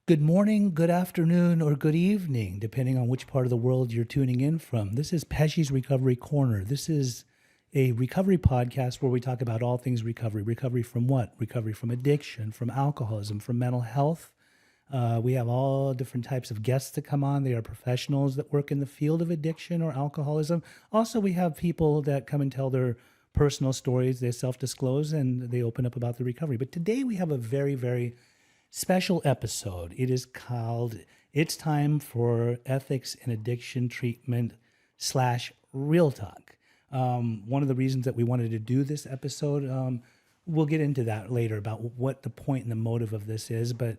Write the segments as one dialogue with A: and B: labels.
A: Good morning, good afternoon, or good evening, depending on which part of the world you're tuning in from. This is Pesci's Recovery Corner. This is a recovery podcast where we talk about all things recovery. Recovery from what? Recovery from addiction, from alcoholism, from mental health. We have all different types of guests that come on. They are professionals that work in the field of addiction or alcoholism. Also, we have people that come and tell their personal stories. They self-disclose and they open up about the recovery. But today we have a very, very special episode. It is called It's Time for Ethics and Addiction Treatment / Real Talk. One of the reasons that we wanted to do this episode, we'll get into that later about what the point and the motive of this is, but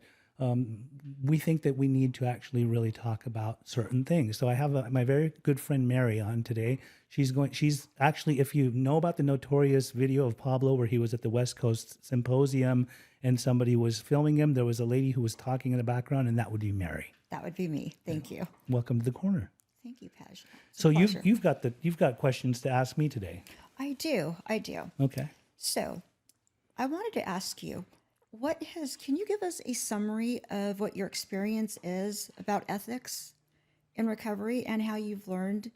A: we think that we need to actually really talk about certain things. So I have my very good friend Mary on today. She's actually, if you know about the notorious video of Pablo where he was at the West Coast Symposium and somebody was filming him, there was a lady who was talking in the background, and that would be Mary.
B: That would be me. Thank you.
A: Welcome to the corner.
B: Thank you, Pej.
A: So you've got questions to ask me today.
B: I do.
A: Okay.
B: So I wanted to ask you, can you give us a summary of what your experience is about ethics in recovery and how you've learned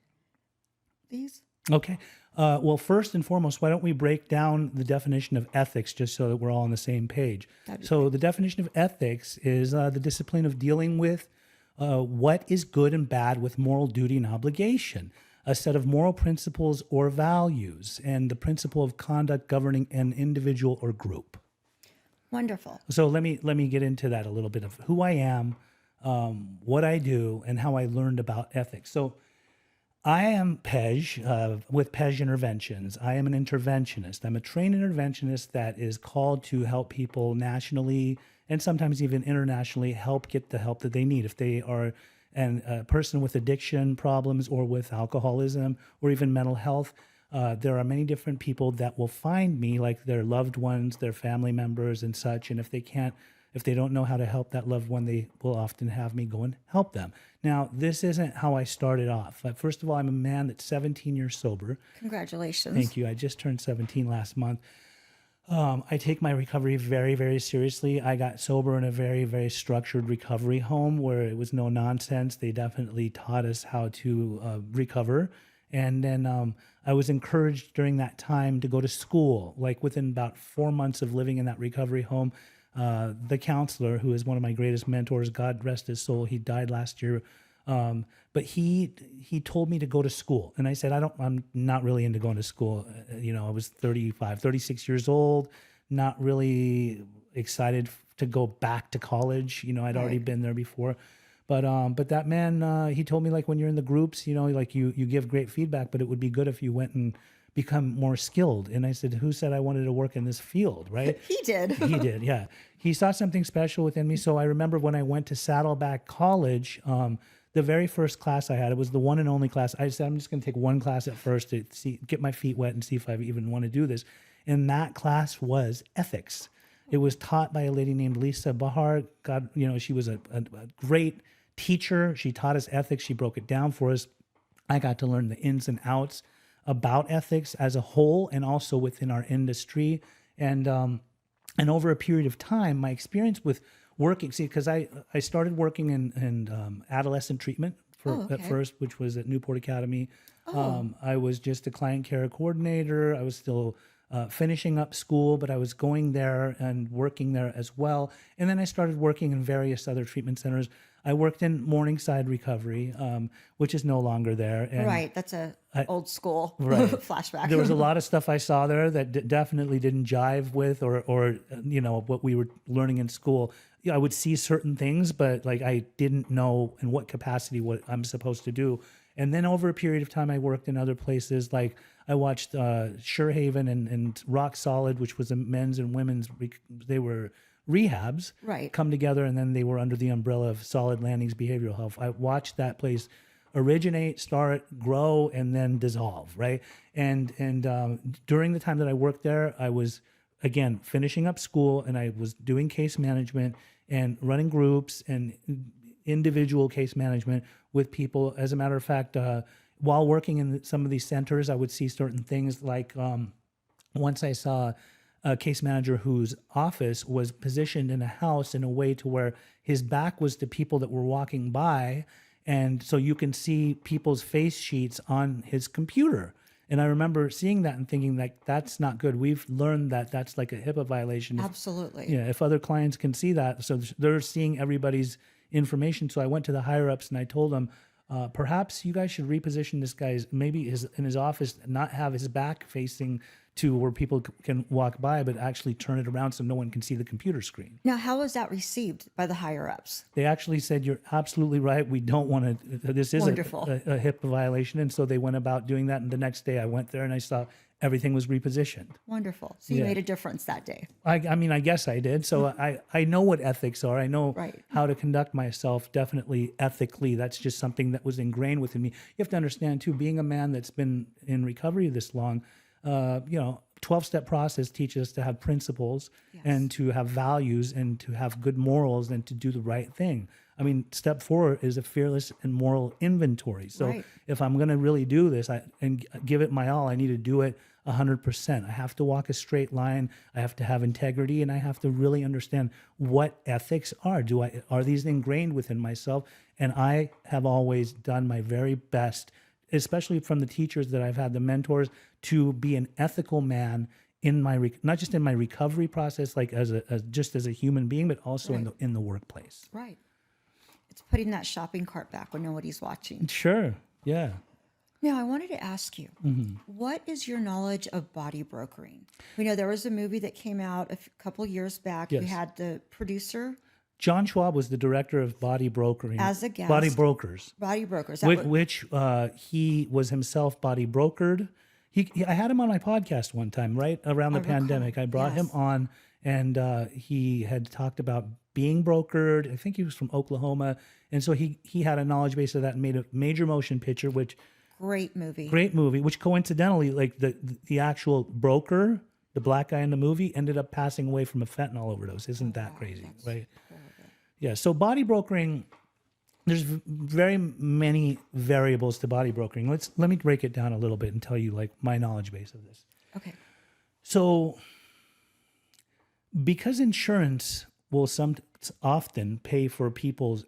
B: these?
A: Okay. Well, first and foremost, why don't we break down the definition of ethics just so that we're all on the same page? So the definition of ethics is the discipline of dealing with what is good and bad with moral duty and obligation, a set of moral principles or values, and the principle of conduct governing an individual or group.
B: Wonderful.
A: So let me get into that a little bit of who I am, what I do, and how I learned about ethics. So I am Pej with Pej Interventions. I am an interventionist. I'm a trained interventionist that is called to help people nationally and sometimes even internationally get the help that they need. If they are a person with addiction problems or with alcoholism or even mental health, there are many different people that will find me, like their loved ones, their family members and such. And if they don't know how to help that loved one, they will often have me go and help them. Now, this isn't how I started off. First of all, I'm a man that's 17 years sober.
B: Congratulations.
A: Thank you. I just turned 17 last month. I take my recovery very, very seriously. I got sober in a very, very structured recovery home where it was no nonsense. They definitely taught us how to recover. And then I was encouraged during that time to go to school. Like within about 4 months of living in that recovery home, the counselor, who is one of my greatest mentors, God rest his soul, he died last year. But he told me to go to school. And I said, I'm not really into going to school. I was 36 years old, not really excited to go back to college. I'd already been there before. But that man, he told me, like, when you're in the groups, like you give great feedback, but it would be good if you went and become more skilled. And I said, who said I wanted to work in this field, right?
B: He did.
A: He did, yeah. He saw something special within me. So I remember when I went to Saddleback College, the very first class I had, it was the one and only class. I said, I'm just going to take one class at first to get my feet wet and see if I even want to do this. And that class was ethics. It was taught by a lady named Lisa Bahar. God, she was a great teacher. She taught us ethics. She broke it down for us. I got to learn the ins and outs about ethics as a whole and also within our industry. And over a period of time, my experience with working, because I started working in adolescent treatment at first, which was at Newport Academy. I was just a client care coordinator. I was still finishing up school, but I was going there and working there as well. And then I started working in various other treatment centers. I worked in Morningside Recovery, which is no longer there. And
B: right. That's old school flashback.
A: There was a lot of stuff I saw there that definitely didn't jive with or what we were learning in school. I would see certain things, but like I didn't know in what capacity what I'm supposed to do. And then over a period of time, I worked in other places. Like I watched Surehaven and Rock Solid, which was a men's and women's. They were rehabs come together, and then they were under the umbrella of Solid Landings Behavioral Health. I watched that place originate, start, grow, and then dissolve, right? And during the time that I worked there, I was, again, finishing up school, and I was doing case management and running groups and individual case management with people. As a matter of fact, while working in some of these centers, I would see certain things like once I saw a case manager whose office was positioned in a house in a way to where his back was to people that were walking by. And so you can see people's face sheets on his computer. And I remember seeing that and thinking like, that's not good. We've learned that that's like a HIPAA violation.
B: Absolutely.
A: Yeah, if other clients can see that, so they're seeing everybody's information. So I went to the higher ups and I told them, perhaps you guys should reposition this guy's maybe in his office, not have his back facing to where people can walk by, but actually turn it around so no one can see the computer screen.
B: Now, how was that received by the higher ups?
A: They actually said, "You're absolutely right. We don't want to. This is a
B: Wonderful.
A: HIPAA violation." And so they went about doing that. And the next day, I went there and I saw everything was repositioned.
B: Wonderful. So you
A: Yeah.
B: made a difference that day.
A: I mean, I guess I did. So I know what ethics are. I know
B: Right.
A: how to conduct myself definitely ethically. That's just something that was ingrained within me. You have to understand, too, being a man that's been in recovery this long, 12-step process teaches us to have principles and to have values and to have good morals and to do the right thing. I mean, step 4 is a fearless and moral inventory. So
B: Right.
A: if I'm going to really do this and give it my all, I need to do it 100%. I have to walk a straight line. I have to have integrity, and I have to really understand what ethics are. Are these ingrained within myself? And I have always done my very best, especially from the teachers that I've had, the mentors, to be an ethical man in my not just in my recovery process, like as just as a human being, but also in the workplace.
B: Right. It's putting that shopping cart back when nobody's watching.
A: Sure. Yeah.
B: Now, I wanted to ask you,
A: Mm-hmm.
B: what is your knowledge of body brokering? We know there was a movie that came out a couple years back. You
A: Yes.
B: had the producer
A: John Schwab was the director of body brokering.
B: as a guest.
A: Body brokers.
B: Body brokers.
A: Which he was himself body brokered. I had him on my podcast one time, right around the
B: recall.
A: pandemic. I brought him
B: Yes.
A: on, and he had talked about being brokered. I think he was from Oklahoma, and so he had a knowledge base of that and made a major motion picture, which
B: Great movie.
A: great movie. Which coincidentally, like the actual broker, the black guy in the movie, ended up passing away from a fentanyl overdose. Isn't that crazy, right? Yeah. So body brokering, there's very many variables to body brokering. Let me break it down a little bit and tell you like my knowledge base of this.
B: Okay.
A: So because insurance will often pay for people's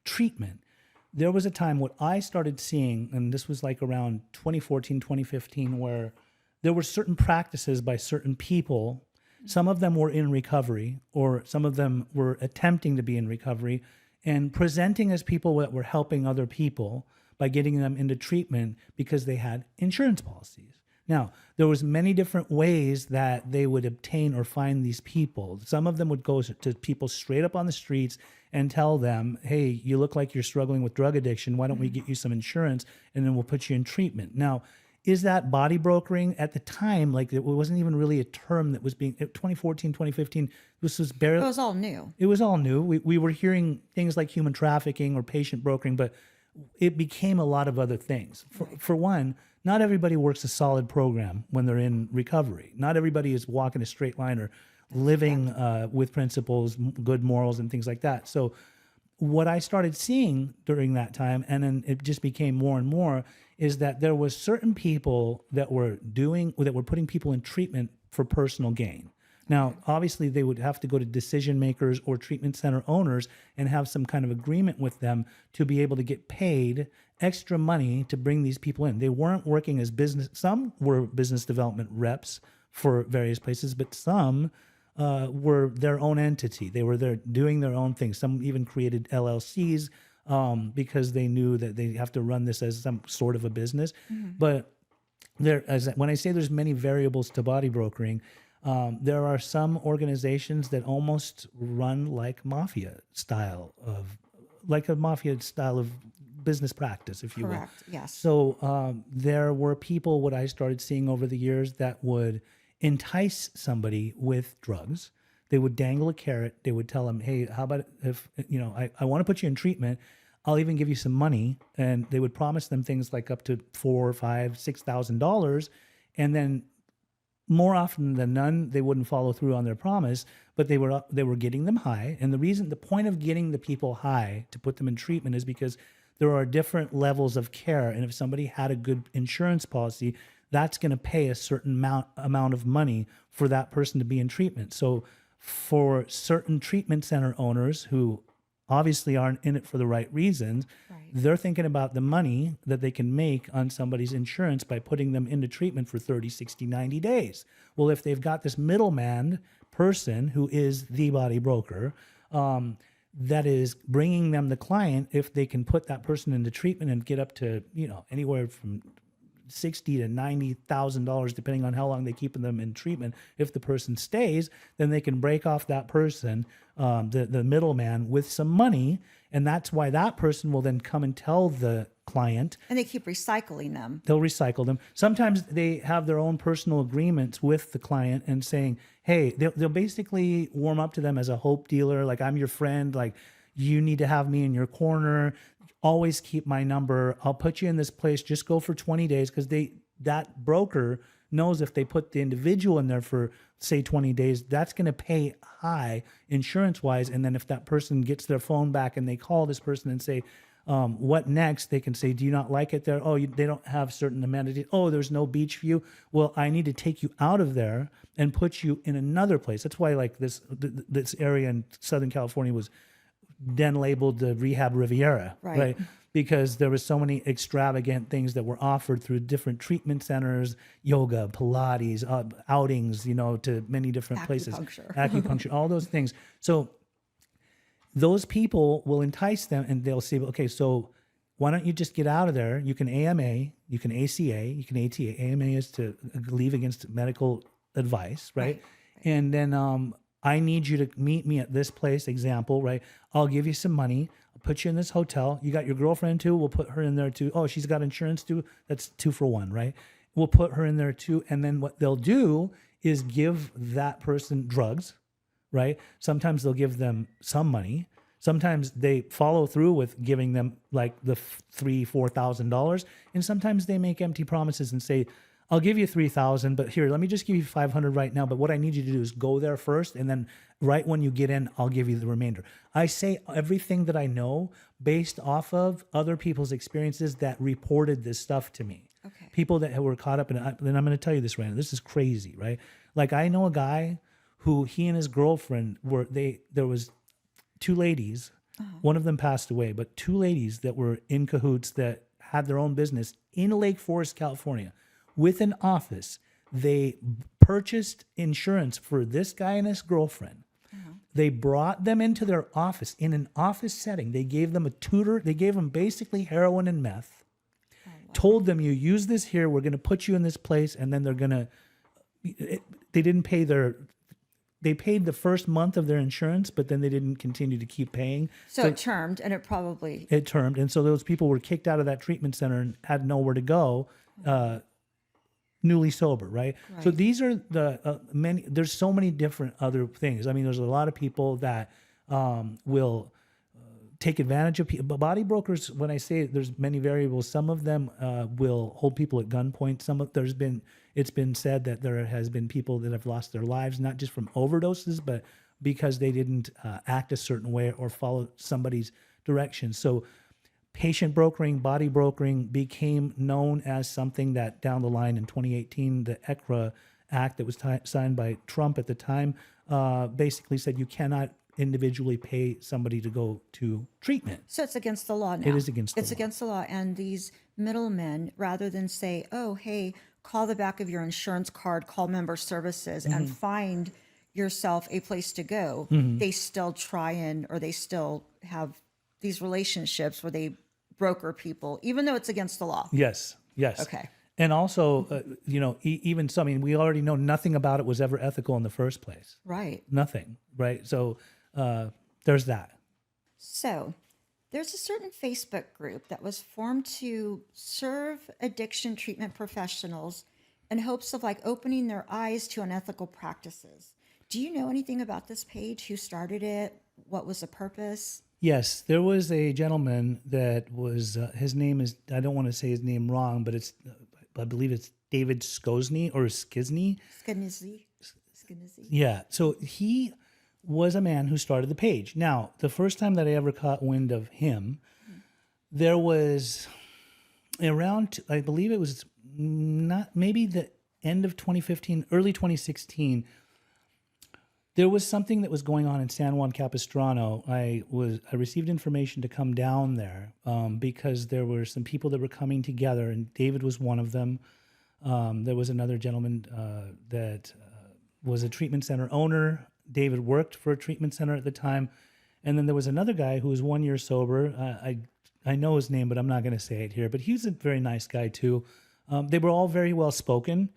A: treatment, there was a time what I started seeing, and this was like around 2014, 2015, where there were certain practices by certain people. Some of them were in recovery, or some of them were attempting to be in recovery, and presenting as people that were helping other people by getting them into treatment because they had insurance policies. Now, there was many different ways that they would obtain or find these people. Some of them would go to people straight up on the streets and tell them, hey, you look like you're struggling with drug addiction. Why don't we get you some insurance and then we'll put you in treatment? Now, is that body brokering? At the time, like it wasn't even really a term that was being, 2014, 2015, this was barely,
B: It was all new.
A: it was all new. We were hearing things like human trafficking or patient brokering, but it became a lot of other things. For one, not everybody works a solid program when they're in recovery. Not everybody is walking a straight line or living with principles, good morals, and things like that. So what I started seeing during that time, and then it just became more and more, is that there was certain people that were putting people in treatment for personal gain. Now, obviously, they would have to go to decision makers or treatment center owners and have some kind of agreement with them to be able to get paid extra money to bring these people in. They weren't working as business. Some were business development reps for various places, but some were their own entity. They were there doing their own thing. Some even created LLCs because they knew that they have to run this as some sort of a business. But when I say there's many variables to body brokering, there are some organizations that almost run like mafia style of business practice, if you will.
B: Correct. Yes.
A: So there were people, what I started seeing over the years, that would entice somebody with drugs. They would dangle a carrot. They would tell them, hey, how about if, I want to put you in treatment. I'll even give you some money. And they would promise them things like up to $4,000, $5,000, $6,000. And then more often than none, they wouldn't follow through on their promise, but they were getting them high. And the point of getting the people high to put them in treatment is because there are different levels of care. And if somebody had a good insurance policy, that's going to pay a certain amount of money for that person to be in treatment. So for certain treatment center owners who obviously aren't in it for the right reasons,
B: Right.
A: they're thinking about the money that they can make on somebody's insurance by putting them into treatment for 30, 60, 90 days. Well, if they've got this middleman person who is the body broker, that is bringing them the client, if they can put that person into treatment and get up to, anywhere from $60,000 to $90,000, depending on how long they keep them in treatment. If the person stays, then they can break off that person, the middleman, with some money, and that's why that person will then come and tell the client.
B: And they keep recycling them.
A: They'll recycle them. Sometimes they have their own personal agreements with the client and saying, hey, they'll basically warm up to them as a hope dealer. Like, I'm your friend. Like, you need to have me in your corner. Always keep my number. I'll put you in this place. Just go for 20 days, because that broker knows if they put the individual in there for, say, 20 days, that's going to pay high insurance-wise. And then if that person gets their phone back and they call this person and say, what next? They can say, do you not like it there? Oh, they don't have certain amenities. Oh, there's no beach view. Well, I need to take you out of there and put you in another place. That's why, like, this area in Southern California was then labeled the Rehab Riviera, right? Because there was so many extravagant things that were offered through different treatment centers, yoga, Pilates, outings, to many different places. Acupuncture, all those things. So those people will entice them, and they'll say, okay, so why don't you just get out of there? You can AMA, you can ACA, you can ATA. AMA is to leave against medical advice, right? And then I need you to meet me at this place, example, right? I'll give you some money. I'll put you in this hotel. You got your girlfriend too. We'll put her in there too. Oh, she's got insurance too. That's 2 for 1, right? We'll put her in there too. And then what they'll do is give that person drugs, right? Sometimes they'll give them some money. Sometimes they follow through with giving them like the $3,000-$4,000. And sometimes they make empty promises and say, I'll give you 3,000, but here, let me just give you 500 right now. But what I need you to do is go there first, and then right when you get in, I'll give you the remainder. I say everything that I know based off of other people's experiences that reported this stuff to me.
B: Okay.
A: People that were caught up in it. And I'm going to tell you this right now. This is crazy, right? Like, I know a guy who, he and his girlfriend there was 2 ladies. One of them passed away, but 2 ladies that were in cahoots that had their own business in Lake Forest, California. With an office, they purchased insurance for this guy and his girlfriend. They brought them into their office in an office setting. They gave them a tutor. They gave them basically heroin and meth. Told them, you use this here. We're going to put you in this place. And then they're going to, they didn't pay they paid the first month of their insurance, but then they didn't continue to keep paying.
B: So it termed, and it probably.
A: It termed. And so those people were kicked out of that treatment center and had nowhere to go. Newly sober, right? So these are the many. There's so many different other things. I mean, there's a lot of people that will take advantage of people. Body brokers. When I say there's many variables, some of them will hold people at gunpoint. It's been said that there has been people that have lost their lives, not just from overdoses, but because they didn't act a certain way or follow somebody's direction. So patient brokering, body brokering became known as something that down the line in 2018, the ECRA Act that was signed by Trump at the time basically said you cannot individually pay somebody to go to treatment.
B: So it's against the law now.
A: It is against the law.
B: It's against the law. And these middlemen, rather than say, oh, hey, call the back of your insurance card, call member services, and find yourself a place to go, they still they still have these relationships where they broker people, even though it's against the law.
A: Yes.
B: Okay.
A: And also, even so, I mean, we already know nothing about it was ever ethical in the first place.
B: Right.
A: Nothing. Right. So there's that.
B: So there's a certain Facebook group that was formed to serve addiction treatment professionals in hopes of opening their eyes to unethical practices. Do you know anything about this page? Who started it? What was the purpose?
A: Yes, there was a gentleman that was, his name is, I don't want to say his name wrong, but I believe it's David Skosny or Skizny.
B: Skizny.
A: Yeah, so he was a man who started the page. Now, the first time that I ever caught wind of him, there was around, I believe it was not maybe the end of 2015, early 2016. There was something that was going on in San Juan Capistrano. I received information to come down there because there were some people that were coming together, and David was one of them. There was another gentleman that was a treatment center owner. David worked for a treatment center at the time. And then there was another guy who was 1 year sober. I know his name, but I'm not going to say it here. But he was a very nice guy too. They were all very well spoken.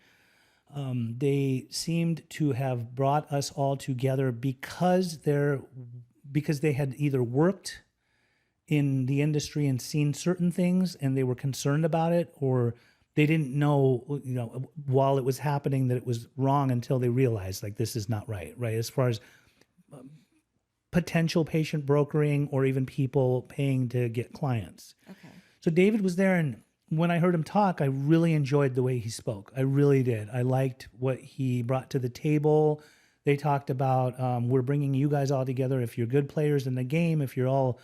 A: They seemed to have brought us all together because they had either worked in the industry and seen certain things and they were concerned about it, or they didn't know, while it was happening that it was wrong until they realized like this is not right, as far as potential patient brokering or even people paying to get clients.
B: Okay.
A: So David was there, and when I heard him talk, I really enjoyed the way he spoke. I really did. I liked what he brought to the table. They talked about, we're bringing you guys all together. If you're good players in the game, if you're all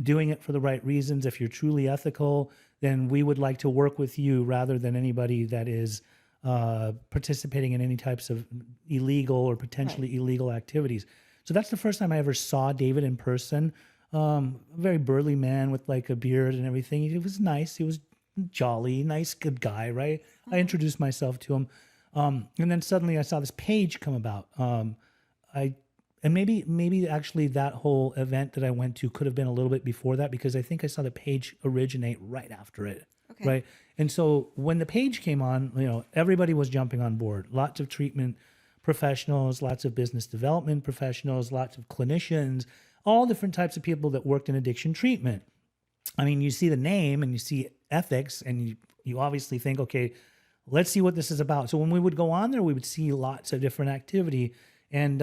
A: doing it for the right reasons, if you're truly ethical, then we would like to work with you rather than anybody that is participating in any types of illegal or potentially illegal activities. So that's the first time I ever saw David in person. A very burly man with like a beard and everything. He was nice. He was jolly, nice, good guy, right? I introduced myself to him. And then suddenly I saw this page come about. And maybe actually that whole event that I went to could have been a little bit before that, because I think I saw the page originate right after it.
B: Okay.
A: Right. And so when the page came on, everybody was jumping on board. Lots of treatment professionals, lots of business development professionals, lots of clinicians, all different types of people that worked in addiction treatment. I mean, you see the name and you see ethics, and you obviously think, okay, let's see what this is about. So when we would go on there, we would see lots of different activity. And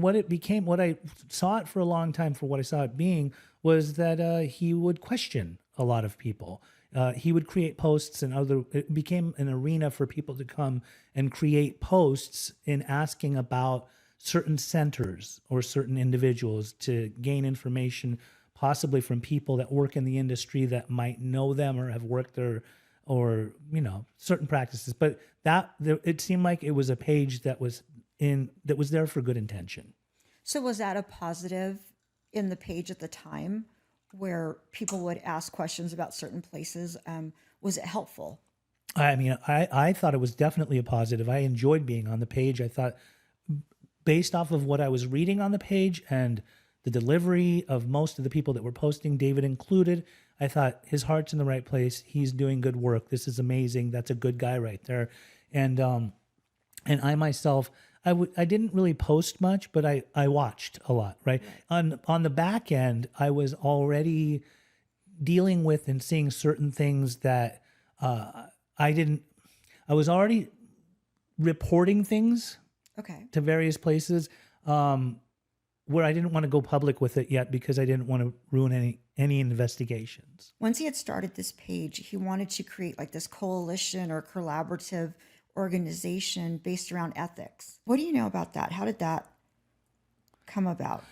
A: what it became, what I saw it for a long time for what I saw it being, was that he would question a lot of people. He would create posts and it became an arena for people to come and create posts in asking about certain centers or certain individuals to gain information, possibly from people that work in the industry that might know them or have worked there, or, certain practices. But it seemed like it was a page that was there for good intention.
B: So was that a positive in the page at the time, where people would ask questions about certain places? Was it helpful?
A: I mean, I thought it was definitely a positive. I enjoyed being on the page. I thought, based off of what I was reading on the page and the delivery of most of the people that were posting, David included, I thought his heart's in the right place. He's doing good work. This is amazing. That's a good guy right there. And I myself, I didn't really post much, but I watched a lot, right? On the back end, I was already dealing with and seeing certain things that I was already reporting things to various places where I didn't want to go public with it yet, because I didn't want to ruin any investigations.
B: Once he had started this page, he wanted to create like this coalition or collaborative organization based around ethics. What do you know about that? How did that come about?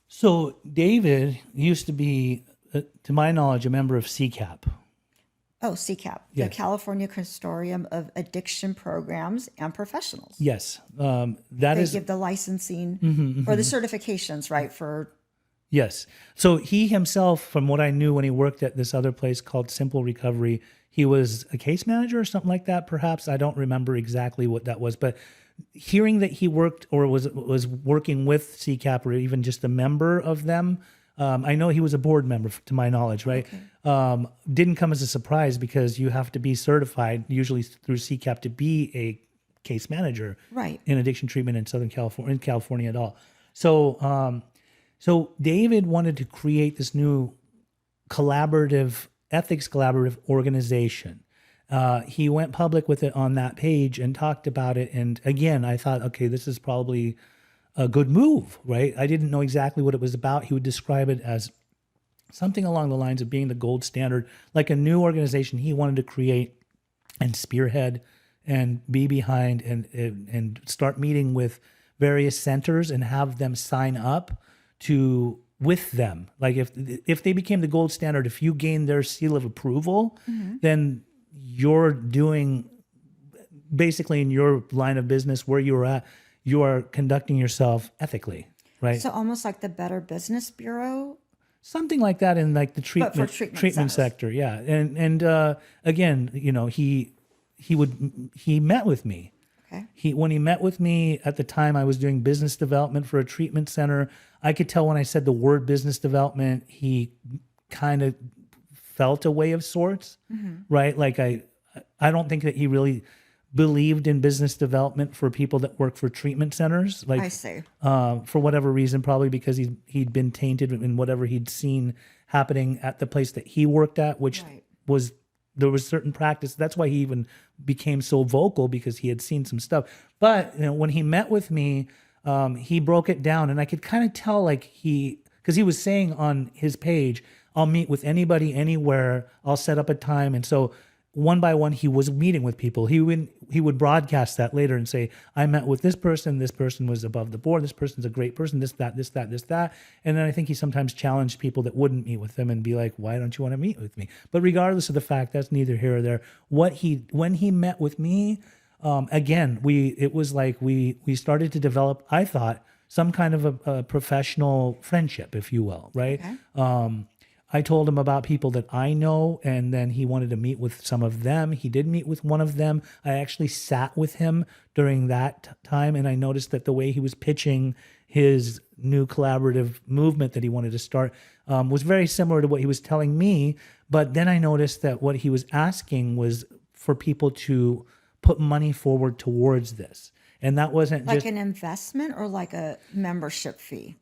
A: So David used to be, to my knowledge, a member of CCAP.
B: Oh, CCAP,
A: Yes.
B: the California Consortium of Addiction Programs and Professionals.
A: Yes,
B: They give the licensing or the certifications, right?
A: Yes. So he himself, from what I knew when he worked at this other place called Simple Recovery, he was a case manager or something like that, perhaps. I don't remember exactly what that was, but hearing that he worked or was working with CCAP, or even just a member of them, I know he was a board member, to my knowledge, right? Okay. Didn't come as a surprise, because you have to be certified, usually through CCAP, to be a case manager in addiction treatment in Southern California, in California at all. So David wanted to create this new ethics collaborative organization. He went public with it on that page and talked about it. And again, I thought, okay, this is probably a good move, right? I didn't know exactly what it was about. He would describe it as something along the lines of being the gold standard, like a new organization he wanted to create and spearhead and be behind, and start meeting with various centers and have them sign up with them. Like if they became the gold standard, if you gain their seal of approval, then you're doing basically in your line of business where you're at, you are conducting yourself ethically, right?
B: So almost like the Better Business Bureau,
A: Something like that in like the
B: but for
A: treatment
B: treatment centers.
A: sector, yeah. And again, you know, he met with me.
B: Okay.
A: When he met with me at the time, I was doing business development for a treatment center. I could tell when I said the word business development, he kind of felt a way of sorts, right? Like I don't think that he really believed in business development for people that work for treatment centers. Like
B: I see.
A: for whatever reason, probably because he'd been tainted in whatever he'd seen happening at the place that he worked at, which
B: Right.
A: was there was certain practice. That's why he even became so vocal, because he had seen some stuff. But you know, when he met with me, he broke it down, and I could kind of tell like because he was saying on his page, "I'll meet with anybody, anywhere. I'll set up a time," and so one by one, he was meeting with people. He would broadcast that later and say, I met with this person. This person was above the board. This person's a great person. This, that, this, that, this, that. And then I think he sometimes challenged people that wouldn't meet with him and be like, why don't you want to meet with me? But regardless of the fact, that's neither here or there. When he met with me, again, it was like we started to develop, I thought, some kind of a professional friendship, if you will, right?
B: Okay.
A: I told him about people that I know, and then he wanted to meet with some of them. He did meet with one of them. I actually sat with him during that time, and I noticed that the way he was pitching his new collaborative movement that he wanted to start was very similar to what he was telling me. But then I noticed that what he was asking was for people to put money forward towards this. And that wasn't
B: Like
A: just
B: an investment or like a membership fee?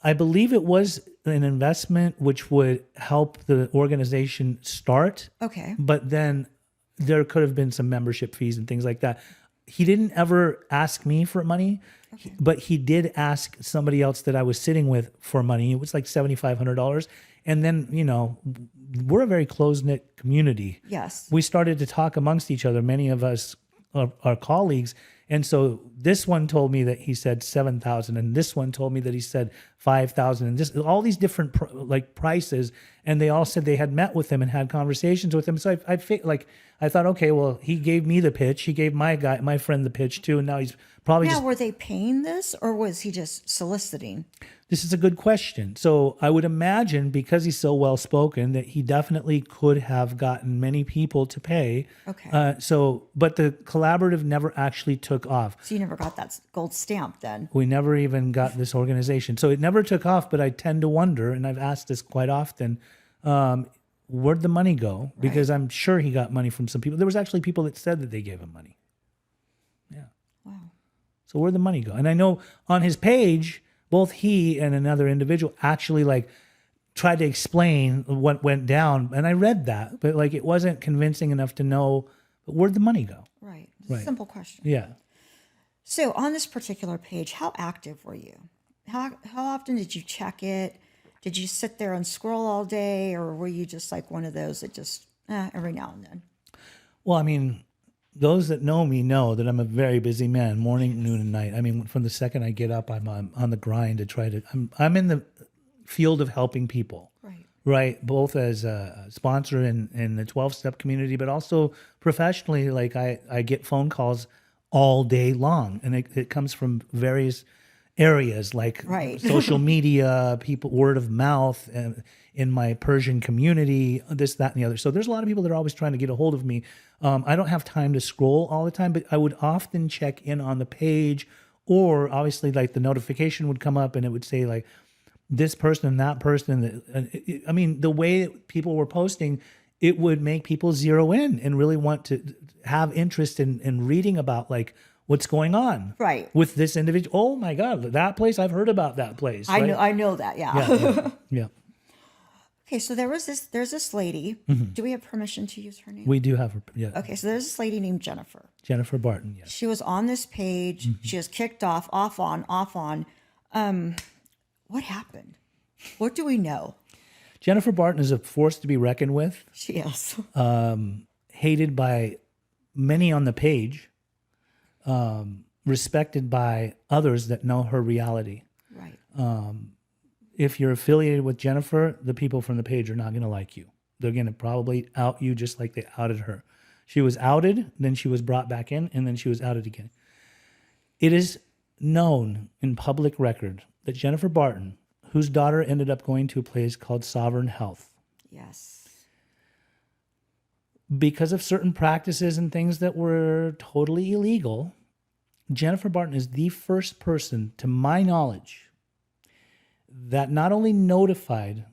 A: I believe it was an investment which would help the organization start,
B: Okay.
A: but then there could have been some membership fees and things like that. He didn't ever ask me for money, but he did ask somebody else that I was sitting with for money. It was like $7,500. And then, you know, we're a very close-knit community.
B: Yes.
A: We started to talk amongst each other, many of us are colleagues. And so this one told me that he said 7,000, and this one told me that he said 5,000, and just all these different prices. And they all said they had met with him and had conversations with him. So I thought, okay, well, he gave me the pitch. He gave my friend the pitch too. And now he's probably
B: Now,
A: just,
B: were they paying this or was he just soliciting?
A: this is a good question. So I would imagine, because he's so well spoken, that he definitely could have gotten many people to pay.
B: Okay.
A: But the collaborative never actually took off.
B: So you never got that gold stamp then?
A: We never even got this organization. So it never took off, but I tend to wonder, and I've asked this quite often, where'd the money go? Because I'm sure he got money from some people. There was actually people that said that they gave him money. Yeah.
B: Wow.
A: So where'd the money go? And I know on his page, both he and another individual actually like tried to explain what went down. And I read that, but like it wasn't convincing enough to know, where'd the money go?
B: Right.
A: Right.
B: Simple question.
A: Yeah.
B: So on this particular page, how active were you? How often did you check it? Did you sit there and scroll all day, or were you just like one of those that just every now and then?
A: Well, I mean, those that know me know that I'm a very busy man, morning, noon, and night. I mean, from the second I get up, I'm on the grind to try to. I'm in the field of helping people,
B: Right.
A: right? Both as a sponsor in the 12-step community, but also professionally. Like I get phone calls all day long, and it comes from various areas like
B: Right.
A: social media, people, word of mouth, in my Persian community, this, that, and the other. So there's a lot of people that are always trying to get a hold of me. I don't have time to scroll all the time, but I would often check in on the page, or obviously like the notification would come up and it would say like this person and that person. I mean, the way that people were posting, it would make people zero in and really want to have interest in reading about like what's going on
B: Right.
A: with this individual. Oh my God, that place, I've heard about that place.
B: I
A: right?
B: know. I know that. Yeah.
A: Yeah.
B: Okay. So there's this lady. Do we have permission to use her name?
A: We do have her. Yeah.
B: Okay. So there's this lady named Jennifer.
A: Jennifer Barton. Yes.
B: She was on this page. She was kicked off on. What happened? What do we know?
A: Jennifer Barton is a force to be reckoned with,
B: She is.
A: hated by many on the page, respected by others that know her reality.
B: Right.
A: If you're affiliated with Jennifer, the people from the page are not going to like you. They're going to probably out you just like they outed her. She was outed, then she was brought back in, and then she was outed again. It is known in public record that Jennifer Barton, whose daughter ended up going to a place called Sovereign Health,
B: Yes.
A: because of certain practices and things that were totally illegal, Jennifer Barton is the first person, to my knowledge, that not only notified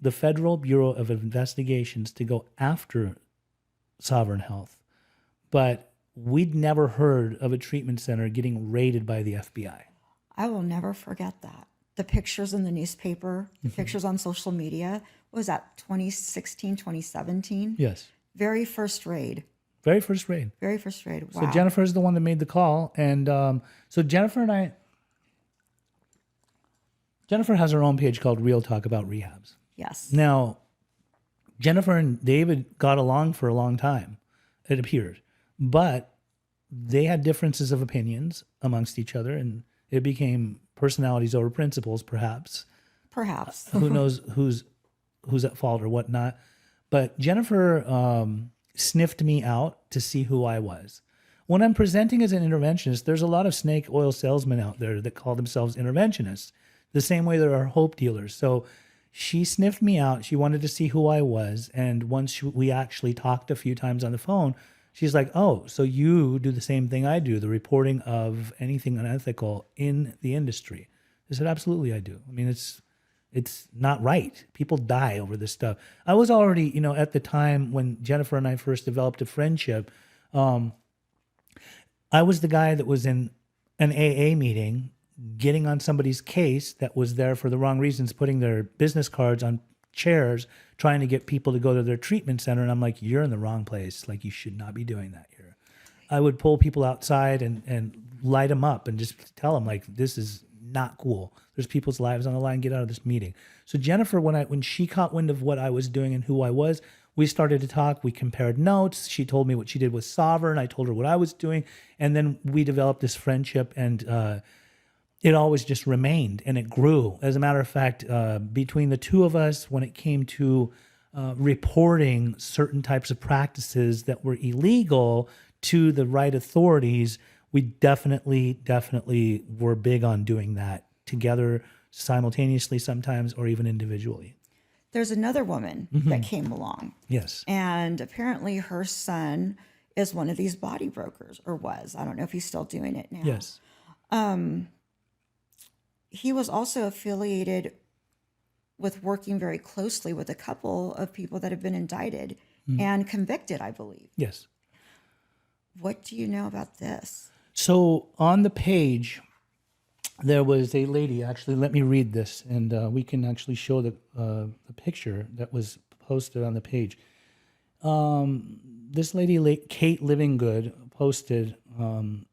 A: the Federal Bureau of Investigations to go after Sovereign Health, but we'd never heard of a treatment center getting raided by the FBI.
B: I will never forget that. The pictures in the newspaper, the pictures on social media. What was that, 2016, 2017?
A: Yes.
B: Very first raid.
A: Very first raid.
B: Very first raid. Wow.
A: So Jennifer's the one that made the call. And so Jennifer has her own page called Real Talk About Rehabs.
B: Yes.
A: Now, Jennifer and David got along for a long time, it appeared. But they had differences of opinions amongst each other, and it became personalities over principles, perhaps.
B: Perhaps.
A: Who knows who's at fault or whatnot. But Jennifer sniffed me out to see who I was. When I'm presenting as an interventionist, there's a lot of snake oil salesmen out there that call themselves interventionists, the same way there are hope dealers. So she sniffed me out. She wanted to see who I was. And once we actually talked a few times on the phone, she's like, oh, so you do the same thing I do, the reporting of anything unethical in the industry. I said, absolutely I do. I mean, it's not right. People die over this stuff. I was already, at the time when Jennifer and I first developed a friendship, I was the guy that was in an AA meeting, getting on somebody's case that was there for the wrong reasons, putting their business cards on chairs, trying to get people to go to their treatment center. And I'm like, you're in the wrong place. Like, you should not be doing that here. I would pull people outside and light them up and just tell them, like, this is not cool. There's people's lives on the line. Get out of this meeting. So Jennifer, when she caught wind of what I was doing and who I was, we started to talk. We compared notes. She told me what she did with Sovereign. I told her what I was doing. And then we developed this friendship, and it always just remained, and it grew. As a matter of fact, between the two of us, when it came to reporting certain types of practices that were illegal to the right authorities, we definitely were big on doing that together, simultaneously sometimes, or even individually.
B: There's another woman that came along.
A: Yes.
B: And apparently her son is one of these body brokers, or was. I don't know if he's still doing it now.
A: Yes.
B: He was also affiliated with working very closely with a couple of people that have been indicted and convicted, I believe.
A: Yes.
B: What do you know about this?
A: So on the page, there was a lady. Actually, let me read this, and we can actually show the picture that was posted on the page. This lady, Kate Livinggood, posted in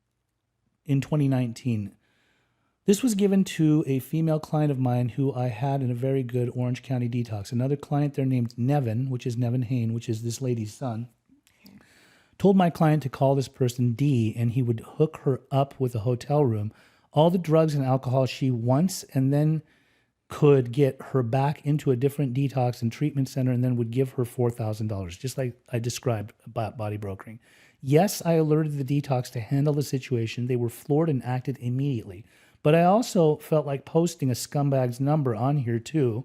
A: 2019. This was given to a female client of mine who I had in a very good Orange County detox. Another client there named Nevin, which is Nevin Hain, which is this lady's son, told my client to call this person D, and he would hook her up with a hotel room, all the drugs and alcohol she wants, and then could get her back into a different detox and treatment center, and then would give her $4,000, just like I described about body brokering. Yes, I alerted the detox to handle the situation. They were floored and acted immediately. But I also felt like posting a scumbag's number on here too.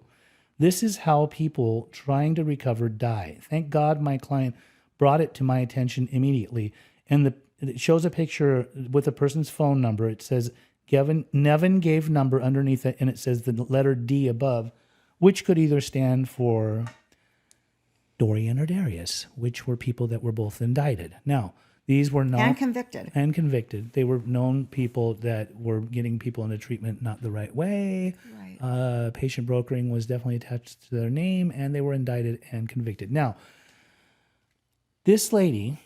A: This is how people trying to recover die. Thank God my client brought it to my attention immediately. And it shows a picture with a person's phone number. It says Nevin gave number underneath it, and it says the letter D above, which could either stand for Dorian or Darius, which were people that were both indicted. Now, these were not... And convicted. They were known people that were getting people into treatment not the right way. Right. Patient brokering was definitely attached to their name, and they were indicted and convicted. Now, this lady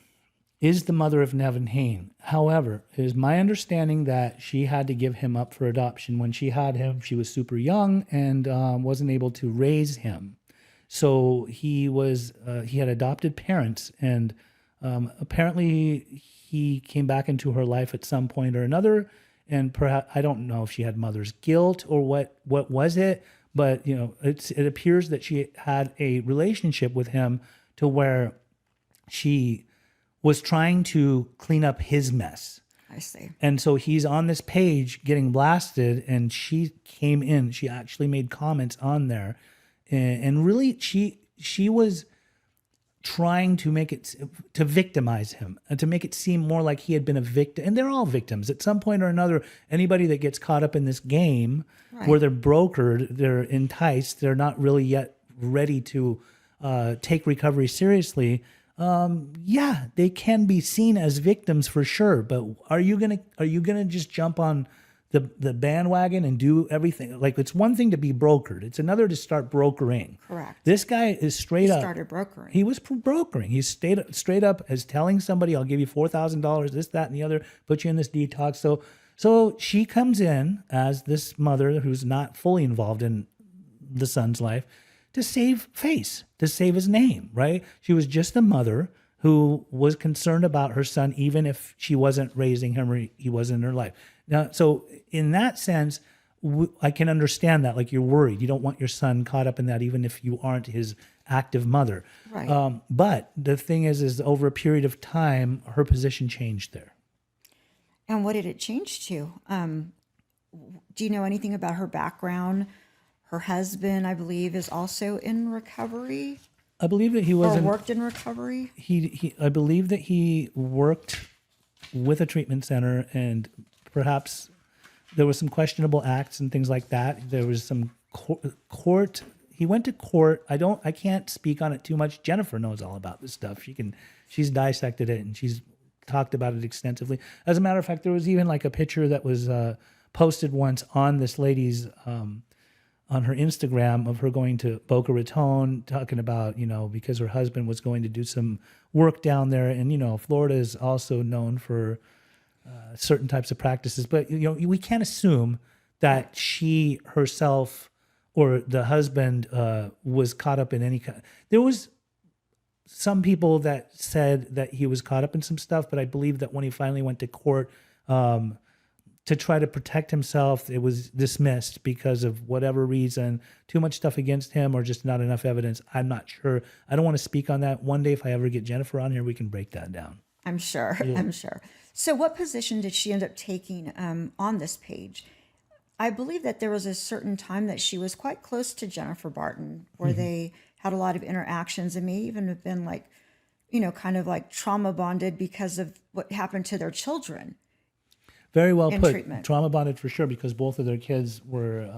A: is the mother of Nevin Hain. However, it is my understanding that she had to give him up for adoption. When she had him, she was super young and wasn't able to raise him. So he had adopted parents, and apparently he came back into her life at some point or another, and perhaps, I don't know if she had mother's guilt or what was it, but it appears that she had a relationship with him to where she was trying to clean up his mess.
B: I see.
A: And so he's on this page getting blasted, and she came in. She actually made comments on there, and really she was trying to make it to victimize him and to make it seem more like he had been a victim. And they're all victims at some point or another. Anybody that gets caught up in this game where they're brokered, they're enticed, they're not really yet ready to take recovery seriously. Yeah, they can be seen as victims for sure. But are you gonna just jump on the bandwagon and do everything? Like, it's one thing to be brokered; it's another to start brokering.
B: Correct.
A: This guy is straight up.
B: Started brokering.
A: He was brokering. He's straight up as telling somebody, "I'll give you $4,000, this, that, and the other. Put you in this detox." So she comes in as this mother who's not fully involved in the son's life to save face, to save his name, right? She was just a mother who was concerned about her son, even if she wasn't raising him or he wasn't in her life. Now, so in that sense, I can understand that. Like, you're worried. You don't want your son caught up in that, even if you aren't his active mother.
B: Right.
A: But the thing is over a period of time, her position changed there.
B: And what did it change to? Do you know anything about her background? Her husband, I believe, is also in recovery.
A: I believe that he was
B: or worked in recovery.
A: I believe that he worked with a treatment center, and perhaps there was some questionable acts and things like that. There was some court. He went to court. I can't speak on it too much. Jennifer knows all about this stuff. She's dissected it and she's talked about it extensively. As a matter of fact, there was even like a picture that was posted once on this lady's on her Instagram of her going to Boca Raton, talking about, because her husband was going to do some work down there. And, Florida is also known for certain types of practices. But, we can't assume that she herself or the husband was caught up in any kind. There was some people that said that he was caught up in some stuff, but I believe that when he finally went to court, to try to protect himself, it was dismissed because of whatever reason, too much stuff against him or just not enough evidence. I'm not sure. I don't want to speak on that. One day, if I ever get Jennifer on here, we can break that down.
B: I'm sure. Yeah. I'm sure. So what position did she end up taking on this page? I believe that there was a certain time that she was quite close to Jennifer Barton, where they had a lot of interactions and may even have been like, kind of like trauma bonded because of what happened to their children.
A: Very well put.
B: Treatment.
A: Trauma bonded for sure, because both of their kids were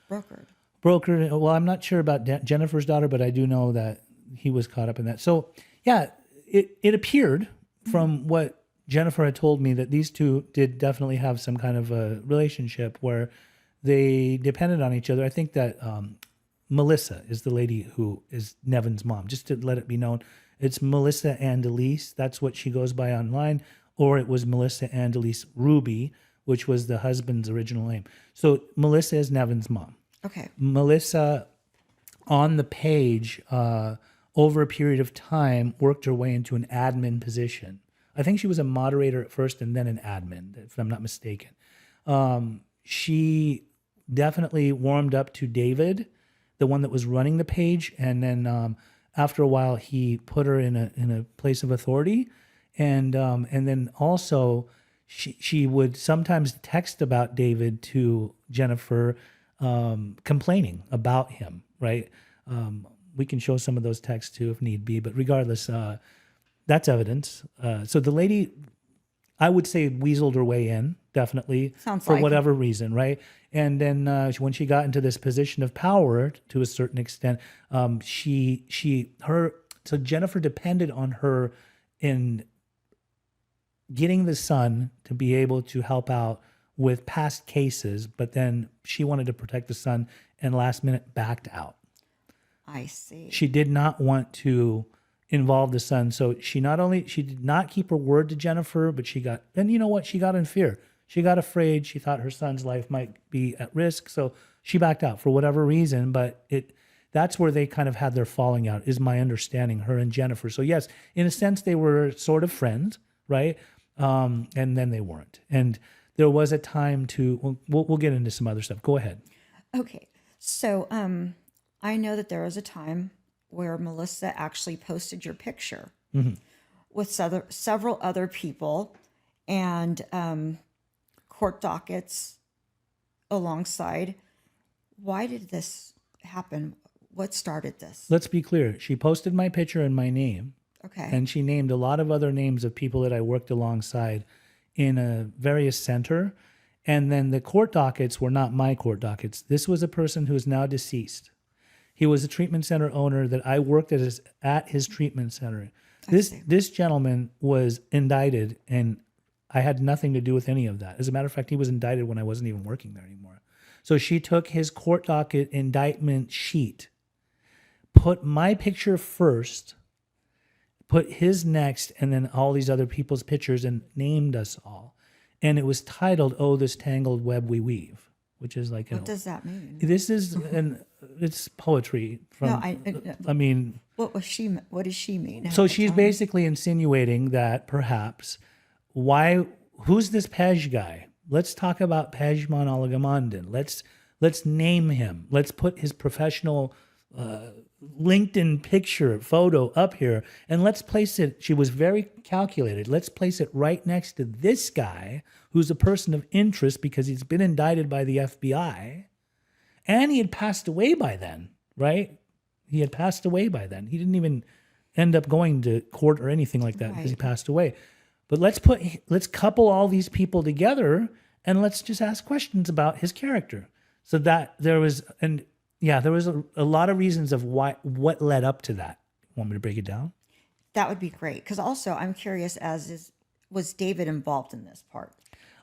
B: brokered.
A: Well, I'm not sure about Jennifer's daughter, but I do know that he was caught up in that. So, yeah, it appeared from what Jennifer had told me that these two did definitely have some kind of a relationship where they depended on each other. I think that Melissa is the lady who is Nevin's mom. Just to let it be known, it's Melissa Andelise. That's what she goes by online. Or it was Melissa Andelise Ruby, which was the husband's original name. So Melissa is Nevin's mom.
B: Okay.
A: Melissa, on the page, over a period of time, worked her way into an admin position. I think she was a moderator at first and then an admin, if I'm not mistaken. She definitely warmed up to David, the one that was running the page, and then after a while, he put her in a place of authority. And then also, she would sometimes text about David to Jennifer, complaining about him, right? We can show some of those texts too if need be, but regardless, that's evidence. So the lady, I would say, weaseled her way in, definitely, for whatever reason, right? And then when she got into this position of power to a certain extent, so Jennifer depended on her in getting the son to be able to help out with past cases, but then she wanted to protect the son and last minute backed out.
B: I see.
A: She did not want to involve the son. So she did not keep her word to Jennifer, but she got in fear. She got afraid. She thought her son's life might be at risk. So she backed out for whatever reason, but that's where they kind of had their falling out, is my understanding, her and Jennifer. So yes, in a sense, they were sort of friends, right? And then they weren't. And there was a time we'll get into some other stuff. Go ahead.
B: Okay. So, I know that there was a time where Melissa actually posted your picture with several other people and court dockets alongside. Why did this happen? What started this?
A: Let's be clear. She posted my picture and my name,
B: Okay.
A: and she named a lot of other names of people that I worked alongside in a various center. And then the court dockets were not my court dockets. This was a person who is now deceased. He was a treatment center owner that I worked at his treatment center. This gentleman was indicted, and I had nothing to do with any of that. As a matter of fact, he was indicted when I wasn't even working there anymore. So she took his court docket indictment sheet, put my picture first, put his next, and then all these other people's pictures, and named us all. And it was titled, "Oh, this tangled web we weave," which is like,
B: What does that mean?
A: this is it's poetry from,
B: No,
A: I mean,
B: what does she mean?
A: so she's basically insinuating that perhaps who's this Pej guy? Let's talk about Pejman Alagamandin. Let's name him. Let's put his professional LinkedIn photo up here, and let's place it. She was very calculated. Let's place it right next to this guy who's a person of interest because he's been indicted by the FBI, and he had passed away by then, right? He had passed away by then. He didn't even end up going to court or anything like that because he passed away. But let's couple all these people together, and let's just ask questions about his character. So that there was a lot of reasons of what led up to that. Want me to break it down?
B: That would be great. Because also I'm curious was David involved in this part?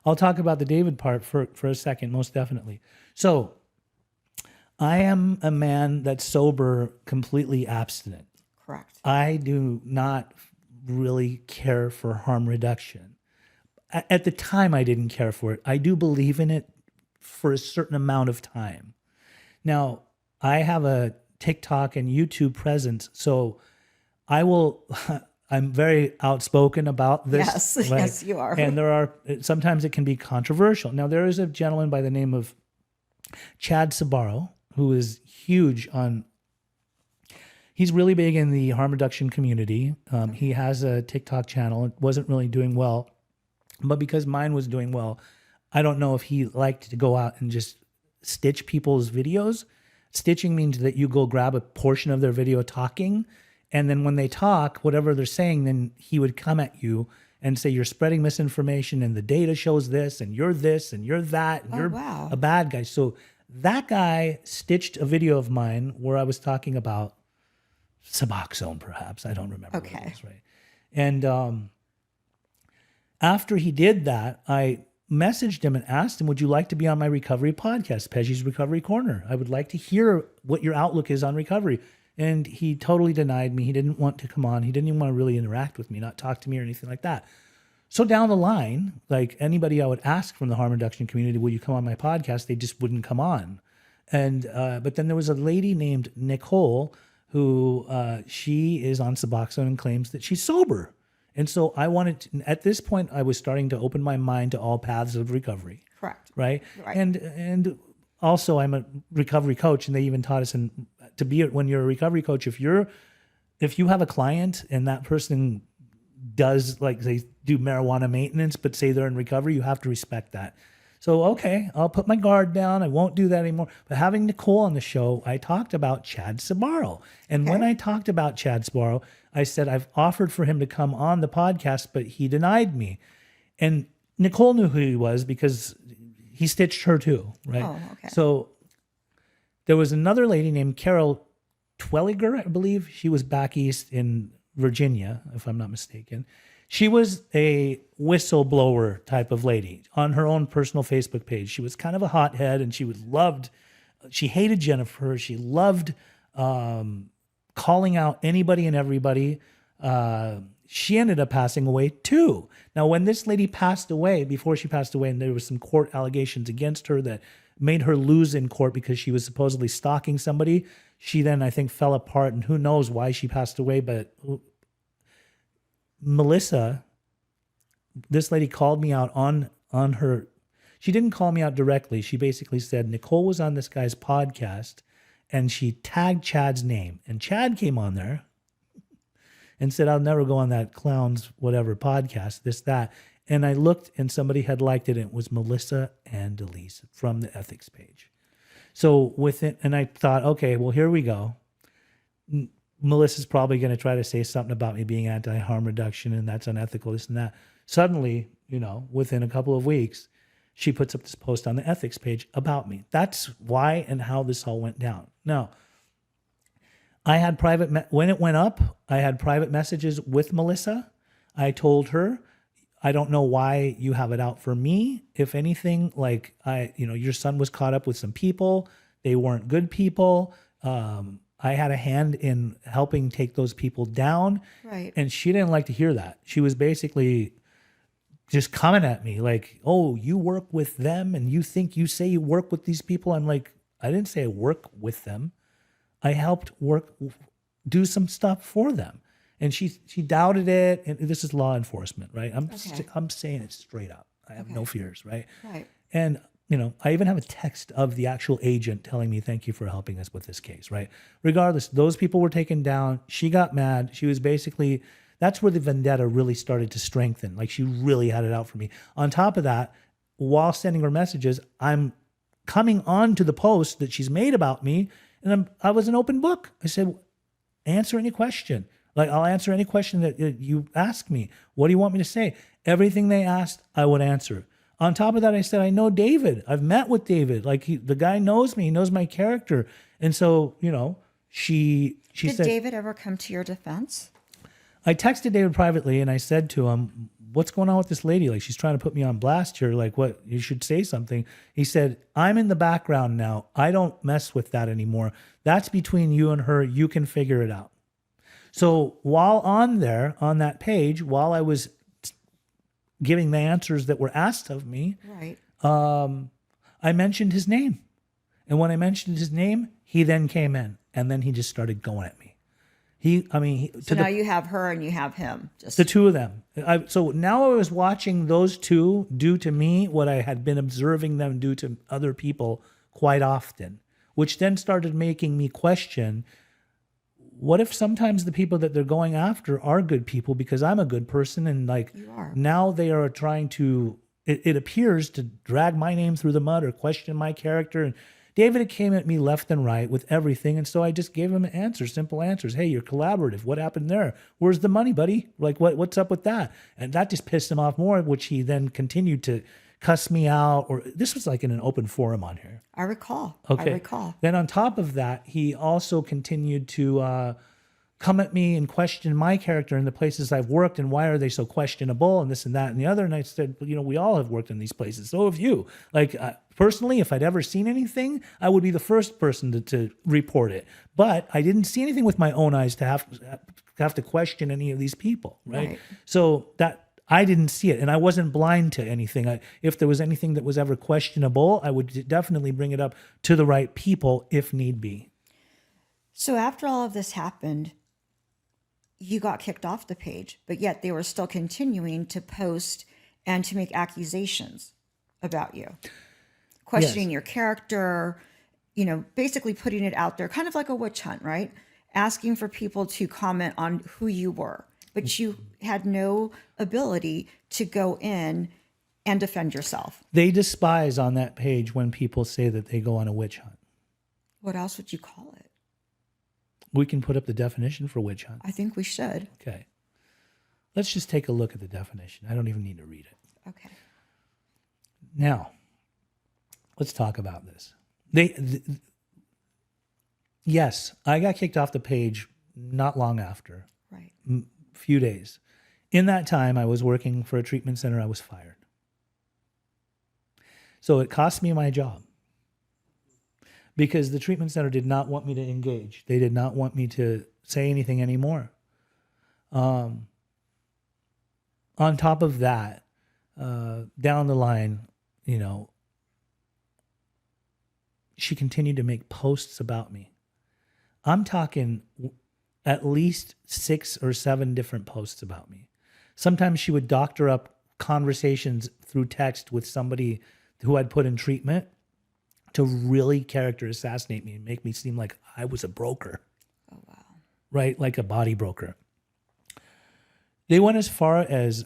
A: I'll talk about the David part for a second, most definitely. So I am a man that's sober, completely abstinent.
B: Correct.
A: I do not really care for harm reduction. At the time, I didn't care for it. I do believe in it for a certain amount of time. Now, I have a TikTok and YouTube presence, so I'm very outspoken about this.
B: Yes,
A: right?
B: yes, you are.
A: And sometimes it can be controversial. Now, there is a gentleman by the name of Chad Sabaro, who is huge he's really big in the harm reduction community. He has a TikTok channel. It wasn't really doing well, but because mine was doing well, I don't know if he liked to go out and just stitch people's videos. Stitching means that you go grab a portion of their video talking, and then when they talk, whatever they're saying, then he would come at you and say, "You're spreading misinformation, and the data shows this, and you're that, and you're
B: wow.
A: a bad guy." So that guy stitched a video of mine where I was talking about Suboxone, perhaps. I don't remember what it was, right? And after he did that, I messaged him and asked him, "Would you like to be on my recovery podcast, Pesci's Recovery Corner? I would like to hear what your outlook is on recovery." And he totally denied me. He didn't want to come on. He didn't even want to really interact with me, not talk to me or anything like that. So down the line, like anybody I would ask from the harm reduction community, "Will you come on my podcast?" They just wouldn't come on. And but then there was a lady named Nicole who she is on Suboxone and claims that she's sober. And so at this point, I was starting to open my mind to all paths of recovery.
B: Correct.
A: Right. And also I'm a recovery coach, and they even taught us when you're a recovery coach, if you have a client and that person does, like, they do marijuana maintenance, but say they're in recovery, you have to respect that. So, okay, I'll put my guard down. I won't do that anymore. But having Nicole on the show, I talked about Chad Sabaro. And when I talked about Chad Sabaro, I said, I've offered for him to come on the podcast, but he denied me. And Nicole knew who he was because he stitched her too, right?
B: Oh, okay.
A: So there was another lady named Carol Twelliger, I believe. She was back east in Virginia, if I'm not mistaken. She was a whistleblower type of lady on her own personal Facebook page. She was kind of a hothead, and she hated Jennifer. She loved calling out anybody and everybody. She ended up passing away too. Now, when this lady passed away, before she passed away, and there was some court allegations against her that made her lose in court because she was supposedly stalking somebody, she then, I think, fell apart, and who knows why she passed away. But Melissa, this lady called me out on her. she didn't call me out directly. She basically said, Nicole was on this guy's podcast and she tagged Chad's name. And Chad came on there and said, I'll never go on that clown's whatever podcast, this, that. And I looked and somebody had liked it and it was Melissa and Elise from the ethics page. So with it, and I thought, okay, well, here we go. Melissa's probably going to try to say something about me being anti-harm reduction and that's unethical, this and that. Suddenly, within a couple of weeks, she puts up this post on the ethics page about me. That's why and how this all went down. Now, I had when it went up, I had private messages with Melissa. I told her, I don't know why you have it out for me. If anything, like your son was caught up with some people. They weren't good people. I had a hand in helping take those people down.
B: Right.
A: And she didn't like to hear that. She was basically just coming at me like, oh, you work with them and you say you work with these people. I'm like, I didn't say I work with them. I helped do some stuff for them. And she doubted it. And this is law enforcement, right? I'm saying it straight up. I have no fears, right?
B: Right.
A: And, I even have a text of the actual agent telling me, thank you for helping us with this case, right? Regardless, those people were taken down. She got mad. She was basically, that's where the vendetta really started to strengthen. Like she really had it out for me. On top of that, while sending her messages, I'm coming on to the post that she's made about me. And I was an open book. I said, answer any question. Like I'll answer any question that you ask me. What do you want me to say? Everything they asked, I would answer. On top of that, I said, I know David. I've met with David. Like the guy knows me. He knows my character. And so, she
B: Did
A: said,
B: David ever come to your defense?
A: I texted David privately and I said to him, what's going on with this lady? Like she's trying to put me on blast here. Like what? You should say something. He said, I'm in the background now. I don't mess with that anymore. That's between you and her. You can figure it out. So while on that page, while I was giving the answers that were asked of me,
B: right,
A: I mentioned his name. And when I mentioned his name, he then came in and then he just started going at me.
B: So now you have her and you have him. Just
A: the two of them. So now I was watching those two do to me what I had been observing them do to other people quite often, which then started making me question, what if sometimes the people that they're going after are good people because I'm a good person and now they are trying to, it appears to drag my name through the mud or question my character. And David came at me left and right with everything. And so I just gave him answers, simple answers. Hey, you're collaborative. What happened there? Where's the money, buddy? Like what's up with that? And that just pissed him off more, which he then continued to cuss me out. Or this was like in an open forum on here.
B: I recall.
A: Okay.
B: I recall.
A: Then on top of that, he also continued to come at me and question my character in the places I've worked and why are they so questionable and this and that and the other. And I said, we all have worked in these places. So have you. Like personally, if I'd ever seen anything, I would be the first person to report it. But I didn't see anything with my own eyes to have to question any of these people. Right. So that I didn't see it and I wasn't blind to anything. If there was anything that was ever questionable, I would definitely bring it up to the right people if need be.
B: So after all of this happened, you got kicked off the page, but yet they were still continuing to post and to make accusations about you, questioning your character, basically putting it out there, kind of like a witch hunt, right? Asking for people to comment on who you were, but you had no ability to go in and defend yourself.
A: They despise on that page when people say that they go on a witch hunt.
B: What else would you call it?
A: We can put up the definition for witch hunt.
B: I think we should.
A: Okay. Let's just take a look at the definition. I don't even need to read it.
B: Okay.
A: Now, let's talk about this. Yes, I got kicked off the page not long after.
B: Right.
A: Few days. In that time, I was working for a treatment center. I was fired. So it cost me my job. Because the treatment center did not want me to engage. They did not want me to say anything anymore. On top of that, down the line, she continued to make posts about me. I'm talking at least 6 or 7 different posts about me. Sometimes she would doctor up conversations through text with somebody who I'd put in treatment to really character assassinate me and make me seem like I was a broker.
B: Oh, wow.
A: Right? Like a body broker. They went as far as,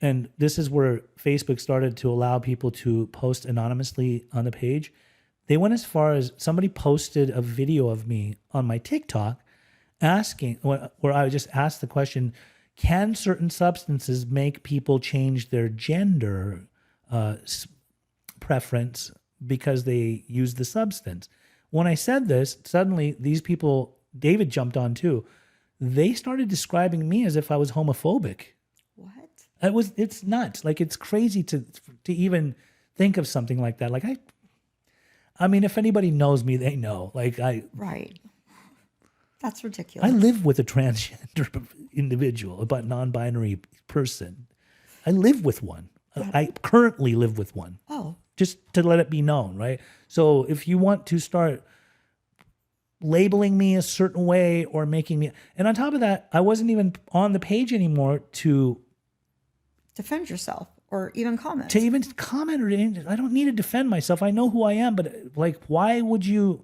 A: and this is where Facebook started to allow people to post anonymously on the page. They went as far as somebody posted a video of me on my TikTok asking, where I just asked the question, can certain substances make people change their gender preference because they use the substance? When I said this, suddenly these people, David jumped on too. They started describing me as if I was homophobic.
B: What?
A: It's nuts. Like, it's crazy to even think of something like that. Like, I mean, if anybody knows me, they know. Like,
B: Right. That's ridiculous.
A: I live with a transgender individual, a non-binary person. I live with one. I currently live with one.
B: Oh.
A: Just to let it be known, right? So if you want to start labeling me a certain way or making me, and on top of that, I wasn't even on the page anymore to
B: defend yourself or even comment.
A: or anything. I don't need to defend myself. I know who I am, but like, why would you're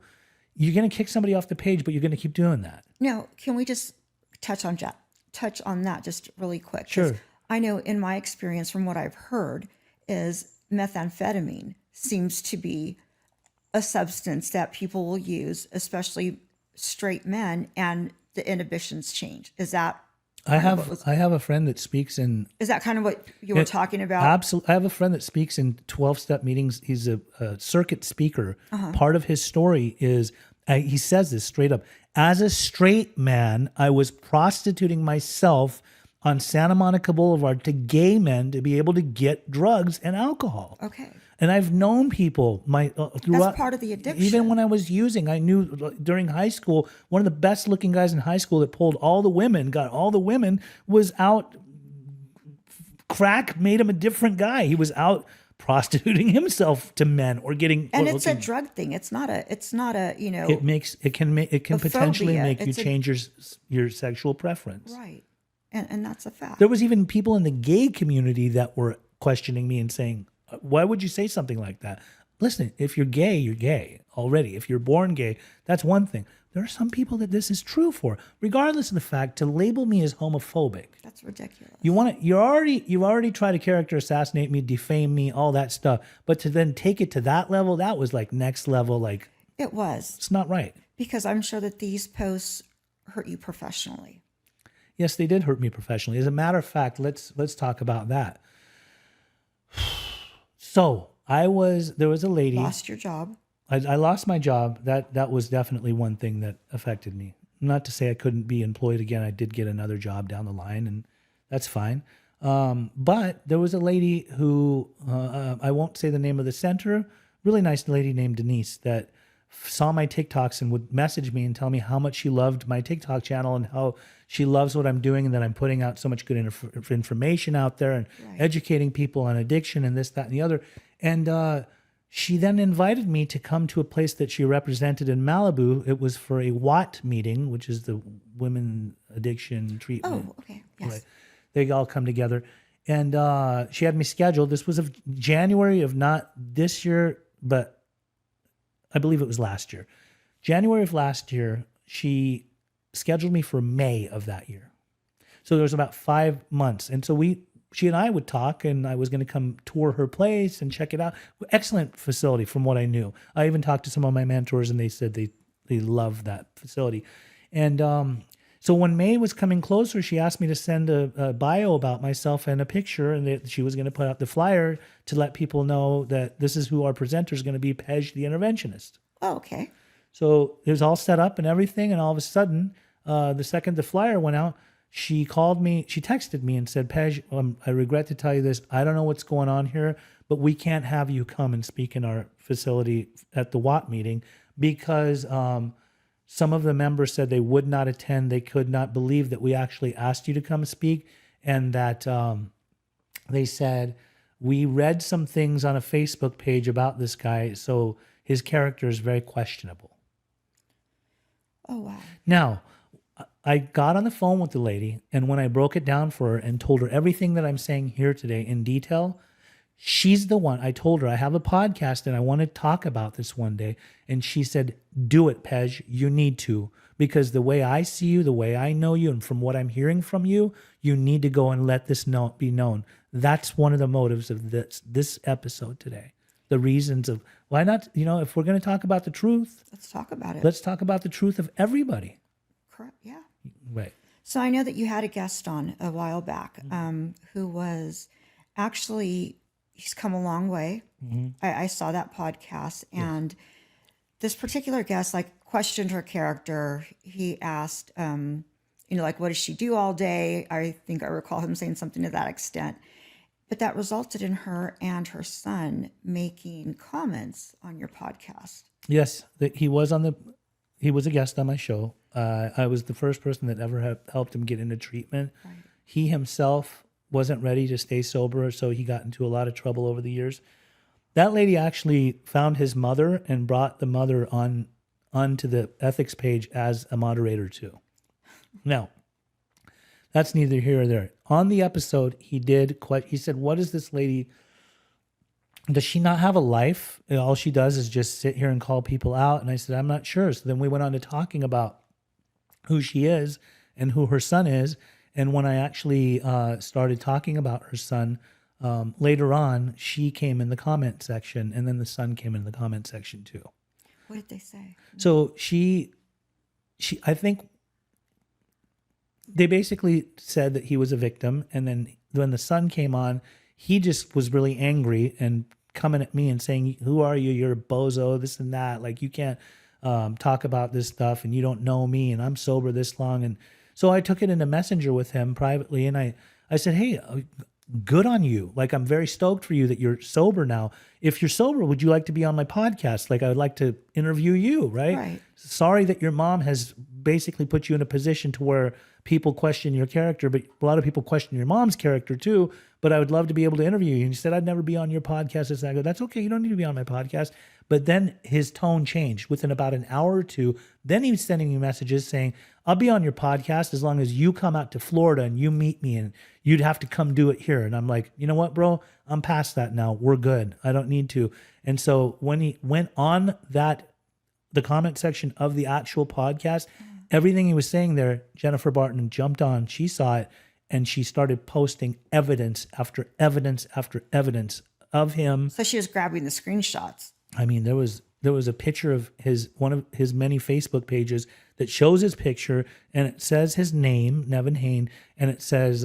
A: going to kick somebody off the page, but you're going to keep doing that?
B: Now, can we just touch on that just really quick? 'Cause
A: Sure.
B: I know in my experience from what I've heard is methamphetamine seems to be a substance that people will use, especially straight men, and the inhibitions change. Is that
A: I have a friend that speaks in.
B: Is that kind of what you were talking about?
A: Absolutely. I have a friend that speaks in 12-step meetings. He's a circuit speaker. Part of his story is, he says this straight up, as a straight man, I was prostituting myself on Santa Monica Boulevard to gay men to be able to get drugs and alcohol.
B: Okay.
A: And I've known people
B: That's part of the addiction.
A: Even when I was using, I knew during high school, one of the best looking guys in high school that got all the women, was out. Crack made him a different guy. He was out prostituting himself to men or getting.
B: And it's a drug thing. It's not a.
A: It can potentially make you change your sexual preference.
B: Right. And that's a fact.
A: There was even people in the gay community that were questioning me and saying, why would you say something like that? Listen, if you're gay already. If you're born gay, that's one thing. There are some people that this is true for, regardless of the fact. To label me as homophobic,
B: that's ridiculous.
A: You already tried to character assassinate me, defame me, all that stuff. But to then take it to that level, that was like next level. Like,
B: it was.
A: It's not right.
B: Because I'm sure that these posts hurt you professionally.
A: Yes, they did hurt me professionally. As a matter of fact, let's talk about that. So there was a lady.
B: Lost your job.
A: I lost my job. That was definitely one thing that affected me. Not to say I couldn't be employed again. I did get another job down the line, and that's fine. But there was a lady who, I won't say the name of the center, really nice lady named Denise, that saw my TikToks and would message me and tell me how much she loved my TikTok channel and how she loves what I'm doing and that I'm putting out so much good information out there and educating people on addiction and this, that, and the other. And she then invited me to come to a place that she represented in Malibu. It was for a WAT meeting, which is the Women Addiction Treatment.
B: Oh, okay. Yes.
A: Right. They all come together. And she had me scheduled. This was of January of not this year, but I believe it was last year. January of last year, she scheduled me for May of that year. So there was about 5 months. And so she and I would talk, and I was going to come tour her place and check it out. Excellent facility from what I knew. I even talked to some of my mentors, and they said they love that facility. And so when May was coming closer, she asked me to send a bio about myself and a picture, and that she was going to put out the flyer to let people know that this is who our presenter is going to be, Pej the interventionist.
B: Oh, okay.
A: So it was all set up and everything, and all of a sudden, the second the flyer went out, she called me, she texted me and said, Pej, I regret to tell you this, I don't know what's going on here, but we can't have you come and speak in our facility at the WAT meeting because some of the members said they would not attend. They could not believe that we actually asked you to come speak, and that they said, we read some things on a Facebook page about this guy, so his character is very questionable.
B: Oh, wow.
A: Now, I got on the phone with the lady, and when I broke it down for her and told her everything that I'm saying here today in detail, She's the one. I told her I have a podcast and I want to talk about this one day. And she said, do it, Pej. You need to. Because the way I see you, the way I know you, and from what I'm hearing from you, you need to go and let this be known. That's one of the motives of this episode today. The reasons of why not, if we're going to talk about the truth,
B: Let's talk about it.
A: let's talk about the truth of everybody.
B: Correct. Yeah.
A: Right.
B: So I know that you had a guest on a while back who was actually, he's come a long way. I saw that podcast, and this particular guest questioned her character. He asked, what does she do all day? I think I recall him saying something to that extent. But that resulted in her and her son making comments on your podcast.
A: Yes, he was a guest on my show. I was the first person that ever helped him get into treatment. Right. He himself wasn't ready to stay sober, so he got into a lot of trouble over the years. That lady actually found his mother and brought the mother onto the ethics page as a moderator too. Now, that's neither here or there. On the episode, he said, what is this lady? Does she not have a life? All she does is just sit here and call people out. And I said, I'm not sure. So then we went on to talking about who she is and who her son is. And when I actually started talking about her son, later on, she came in the comment section, and then the son came in the comment section too.
B: What did they say?
A: So I think they basically said that he was a victim. And then when the son came on, he just was really angry and coming at me and saying, who are you? You're a bozo, this and that. Like, you can't talk about this stuff, and you don't know me, and I'm sober this long. And so I took it into Messenger with him privately, and I said, hey, good on you. Like, I'm very stoked for you that you're sober now. If you're sober, would you like to be on my podcast? Like, I would like to interview you, right? Sorry that your mom has basically put you in a position to where people question your character, but a lot of people question your mom's character too. But I would love to be able to interview you. And he said, I'd never be on your podcast. And I go, that's okay. You don't need to be on my podcast. But then his tone changed within about an hour or two. Then he was sending me messages saying, I'll be on your podcast as long as you come out to Florida and you meet me, and you'd have to come do it here. And I'm like, you know what, bro? I'm past that now. We're good. I don't need to. And so when he went on the comment section of the actual podcast, everything he was saying there, Jennifer Barton jumped on. She saw it, and she started posting evidence after evidence after evidence of him.
B: So she was grabbing the screenshots.
A: I mean, there was a picture of one of his many Facebook pages that shows his picture, and it says his name, Nevin Hain, and it says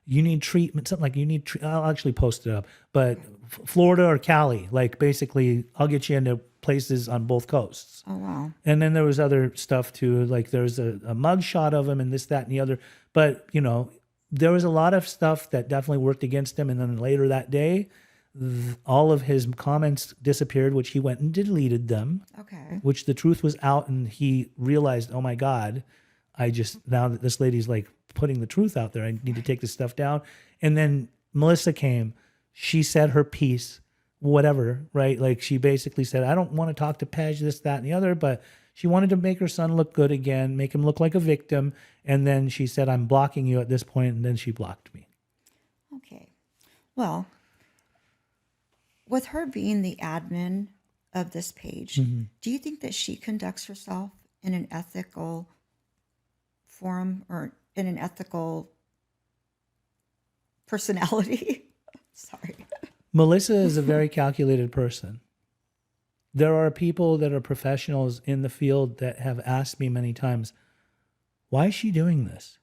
A: you need treatment, something like you need. I'll actually post it up, but Florida or Cali, like basically, I'll get you into places on both coasts.
B: Oh wow!
A: And then there was other stuff too, like there's a mug shot of him and this, that, and the other. But there was a lot of stuff that definitely worked against him. And then later that day, all of his comments disappeared, which he went and deleted them.
B: Okay.
A: Which the truth was out, and he realized, oh my God, now that this lady's like putting the truth out there, I need to take this stuff down. And then Melissa came, she said her piece, whatever, right? Like, she basically said, I don't want to talk to Pej, this, that, and the other, but she wanted to make her son look good again, make him look like a victim. And then she said, I'm blocking you at this point, and then she blocked me.
B: Okay. Well, with her being the admin of this page, do you think that she conducts herself in an ethical forum or in an ethical personality? Sorry.
A: Melissa is a very calculated person. There are people that are professionals in the field that have asked me many times, why is she doing this?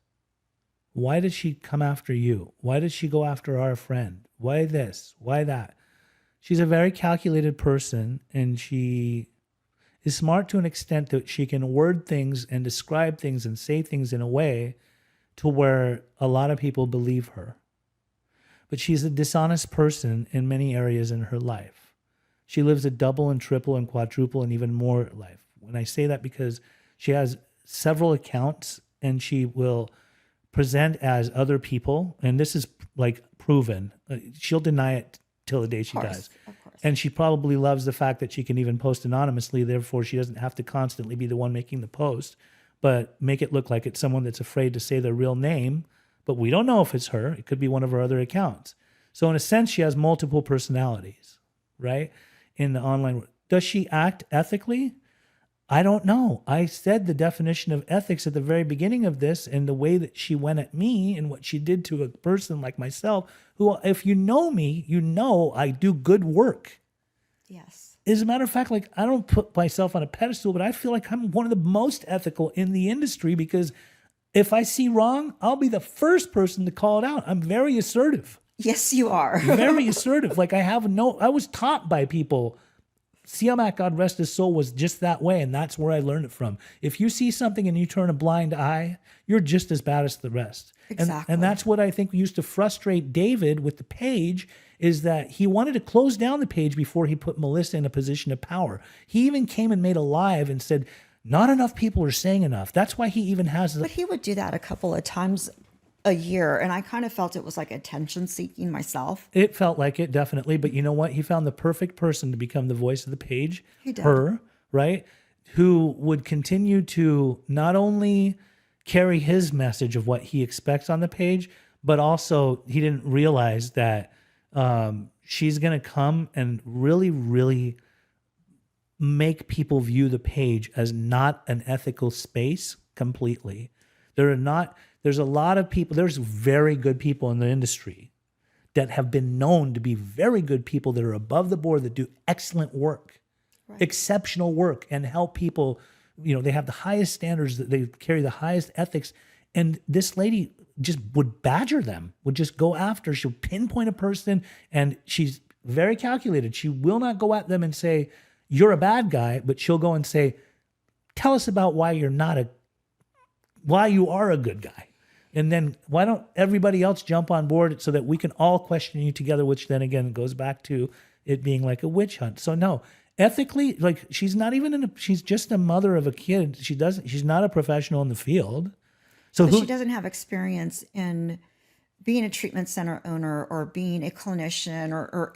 A: Why did she come after you? Why did she go after our friend? Why this? Why that? She's a very calculated person, and she is smart to an extent that she can word things and describe things and say things in a way to where a lot of people believe her. But she's a dishonest person in many areas in her life. She lives a double and triple and quadruple and even more life. When I say that, because she has several accounts, and she will present as other people, and this is like proven. She'll deny it till the day she dies.
B: Of course.
A: And she probably loves the fact that she can even post anonymously, therefore she doesn't have to constantly be the one making the post, but make it look like it's someone that's afraid to say their real name. But we don't know if it's her. It could be one of her other accounts. So in a sense, she has multiple personalities, right? In the online world. Does she act ethically? I don't know. I said the definition of ethics at the very beginning of this, and the way that she went at me and what she did to a person like myself, who, if you know me, you know I do good work.
B: Yes.
A: As a matter of fact, like, I don't put myself on a pedestal, but I feel like I'm one of the most ethical in the industry, because if I see wrong, I'll be the first person to call it out. I'm very assertive.
B: Yes, you are.
A: Very assertive. Like, I was taught by people. Siamak, God rest his soul, was just that way, and that's where I learned it from. If you see something and you turn a blind eye, you're just as bad as the rest.
B: Exactly.
A: And that's what I think used to frustrate David with the page, is that he wanted to close down the page before he put Melissa in a position of power. He even came and made a live and said, not enough people are saying enough. That's why he even has
B: But he would do that a couple of times a year, and I kind of felt it was like attention seeking myself.
A: It felt like it, definitely. But you know what? He found the perfect person to become the voice of the page.
B: He did.
A: Her, right? Who would continue to not only carry his message of what he expects on the page, but also he didn't realize that she's going to come and really, really make people view the page as not an ethical space completely. There's a lot of people, there's very good people in the industry that have been known to be very good people that are above the board, that do excellent work, exceptional work, and help people. You know, they have the highest standards, that they carry the highest ethics. And this lady just would badger them, would just go after. She'll pinpoint a person, and she's very calculated. She will not go at them and say, you're a bad guy, but she'll go and say, tell us about why you are a good guy. And then why don't everybody else jump on board so that we can all question you together, which then again goes back to it being like a witch hunt. So no, ethically, like, she's not even she's just a mother of a kid. She's not a professional in the field. So
B: She doesn't have experience in being a treatment center owner or being a clinician or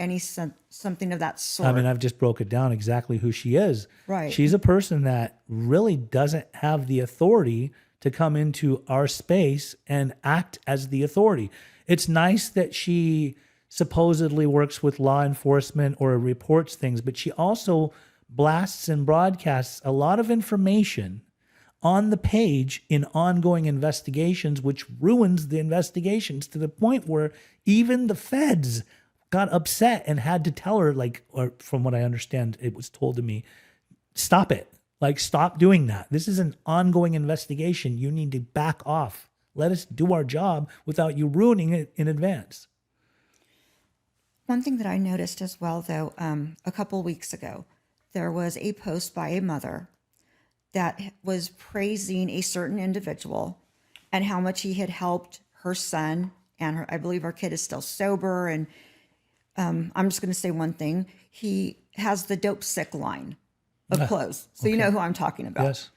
B: something of that sort.
A: I mean, I've just broke it down exactly who she is.
B: Right.
A: She's a person that really doesn't have the authority to come into our space and act as the authority. It's nice that she supposedly works with law enforcement or reports things, but she also blasts and broadcasts a lot of information on the page in ongoing investigations, which ruins the investigations to the point where even the feds got upset and had to tell her, like, or from what I understand, it was told to me, stop it. Like, stop doing that. This is an ongoing investigation. You need to back off. Let us do our job without you ruining it in advance.
B: One thing that I noticed as well, though, a couple weeks ago, there was a post by a mother that was praising a certain individual and how much he had helped her son and her. I believe her kid is still sober. And I'm just going to say one thing. He has the dope sick line of clothes. So you know who I'm talking about.
A: Yes.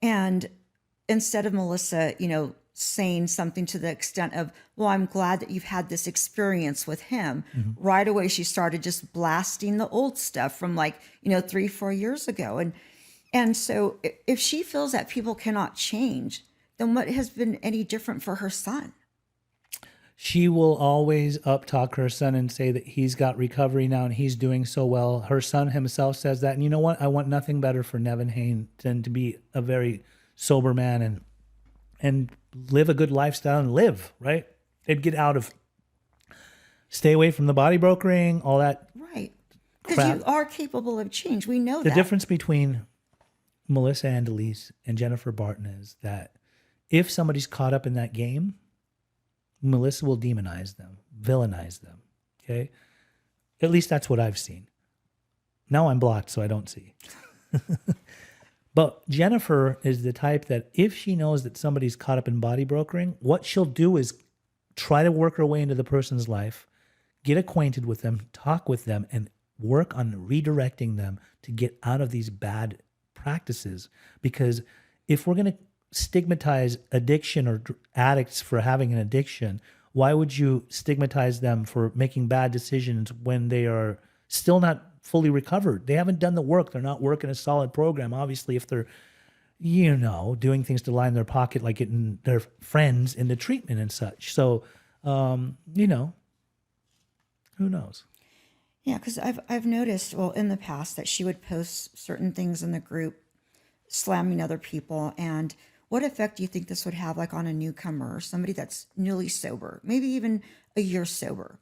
B: And instead of Melissa, saying something to the extent of, well, I'm glad that you've had this experience with him. Mm-hmm. Right away, she started just blasting the old stuff from 3-4 years ago. And so if she feels that people cannot change, then what has been any different for her son?
A: She will always uptalk her son and say that he's got recovery now and he's doing so well. Her son himself says that. And you know what? I want nothing better for Nevin Hain than to be a very sober man and live a good lifestyle and live, right? And get out of, stay away from the body brokering, all that.
B: Right. Because you are capable of change. We know that.
A: The difference between Melissa Andelise and Jennifer Barton is that if somebody's caught up in that game, Melissa will demonize them, villainize them, okay? At least that's what I've seen. Now I'm blocked, so I don't see. But Jennifer is the type that if she knows that somebody's caught up in body brokering, what she'll do is try to work her way into the person's life, get acquainted with them, talk with them, and work on redirecting them to get out of these bad practices. Because if we're going to stigmatize addiction or addicts for having an addiction, why would you stigmatize them for making bad decisions when they are still not fully recovered? They haven't done the work. They're not working a solid program. Obviously, if they're, doing things to line their pocket, like getting their friends into treatment and such. So, Who knows?
B: Yeah, because I've noticed, well, in the past that she would post certain things in the group, slamming other people. And what effect do you think this would have, like on a newcomer or somebody that's newly sober, maybe even a year sober?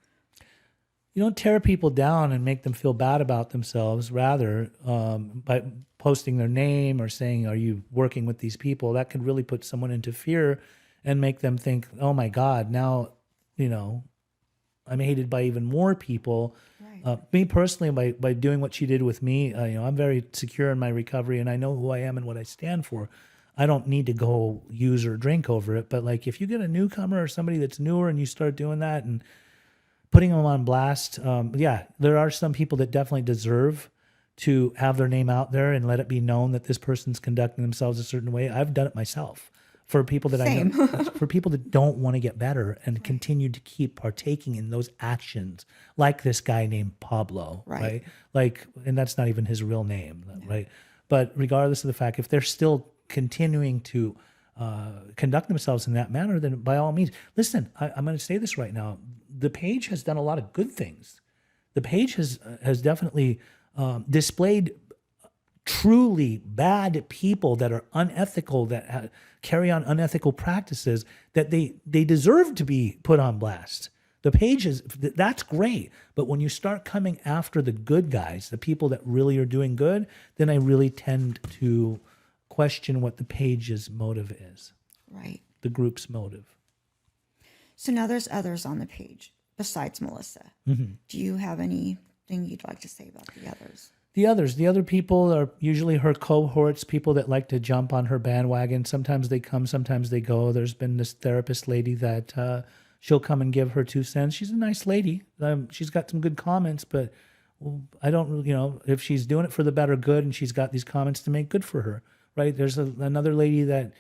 A: You don't tear people down and make them feel bad about themselves. Rather, by posting their name or saying, "Are you working with these people?" That could really put someone into fear and make them think, "Oh my God, now, you know, I'm hated by even more people."
B: Right.
A: Me personally, by doing what she did with me, I'm very secure in my recovery, and I know who I am and what I stand for. I don't need to go use or drink over it. But like, if you get a newcomer or somebody that's newer and you start doing that and putting them on blast, yeah, there are some people that definitely deserve to have their name out there and let it be known that this person's conducting themselves a certain way. I've done it myself for people that I know,
B: Same.
A: for people that don't want to get better and continue to keep partaking in those actions, like this guy named Pablo,
B: Right.
A: right? Like, and that's not even his real name, right? But regardless of the fact, if they're still continuing to conduct themselves in that manner, then by all means, listen, I'm going to say this right now. The page has done a lot of good things. The page has definitely displayed truly bad people that are unethical, that carry on unethical practices, that they deserve to be put on blast. The page is, that's great. But when you start coming after the good guys, the people that really are doing good, then I really tend to question what the page's motive is,
B: Right.
A: the group's motive.
B: So now there's others on the page besides Melissa.
A: Mm-hmm.
B: Do you have anything you'd like to say about the others?
A: The other people are usually her cohorts, people that like to jump on her bandwagon. Sometimes they come, sometimes they go. There's been this therapist lady that she'll come and give her 2 cents. She's a nice lady. She's got some good comments, but I don't, if she's doing it for the better good and she's got these comments to make, good for her, right? There's another lady that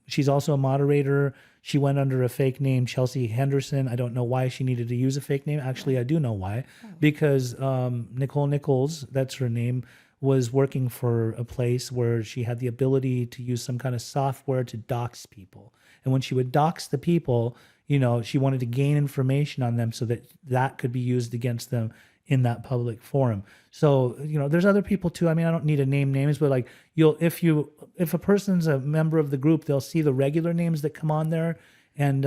A: she's also a moderator. She went under a fake name, Chelsea Henderson. I don't know why she needed to use a fake name. Actually, I do know why. Because Nicole Nichols, that's her name, was working for a place where she had the ability to use some kind of software to dox people. And when she would dox the people, she wanted to gain information on them so that could be used against them in that public forum. So, there's other people too. I mean, I don't need to name names, but like if a person's a member of the group, they'll see the regular names that come on there. And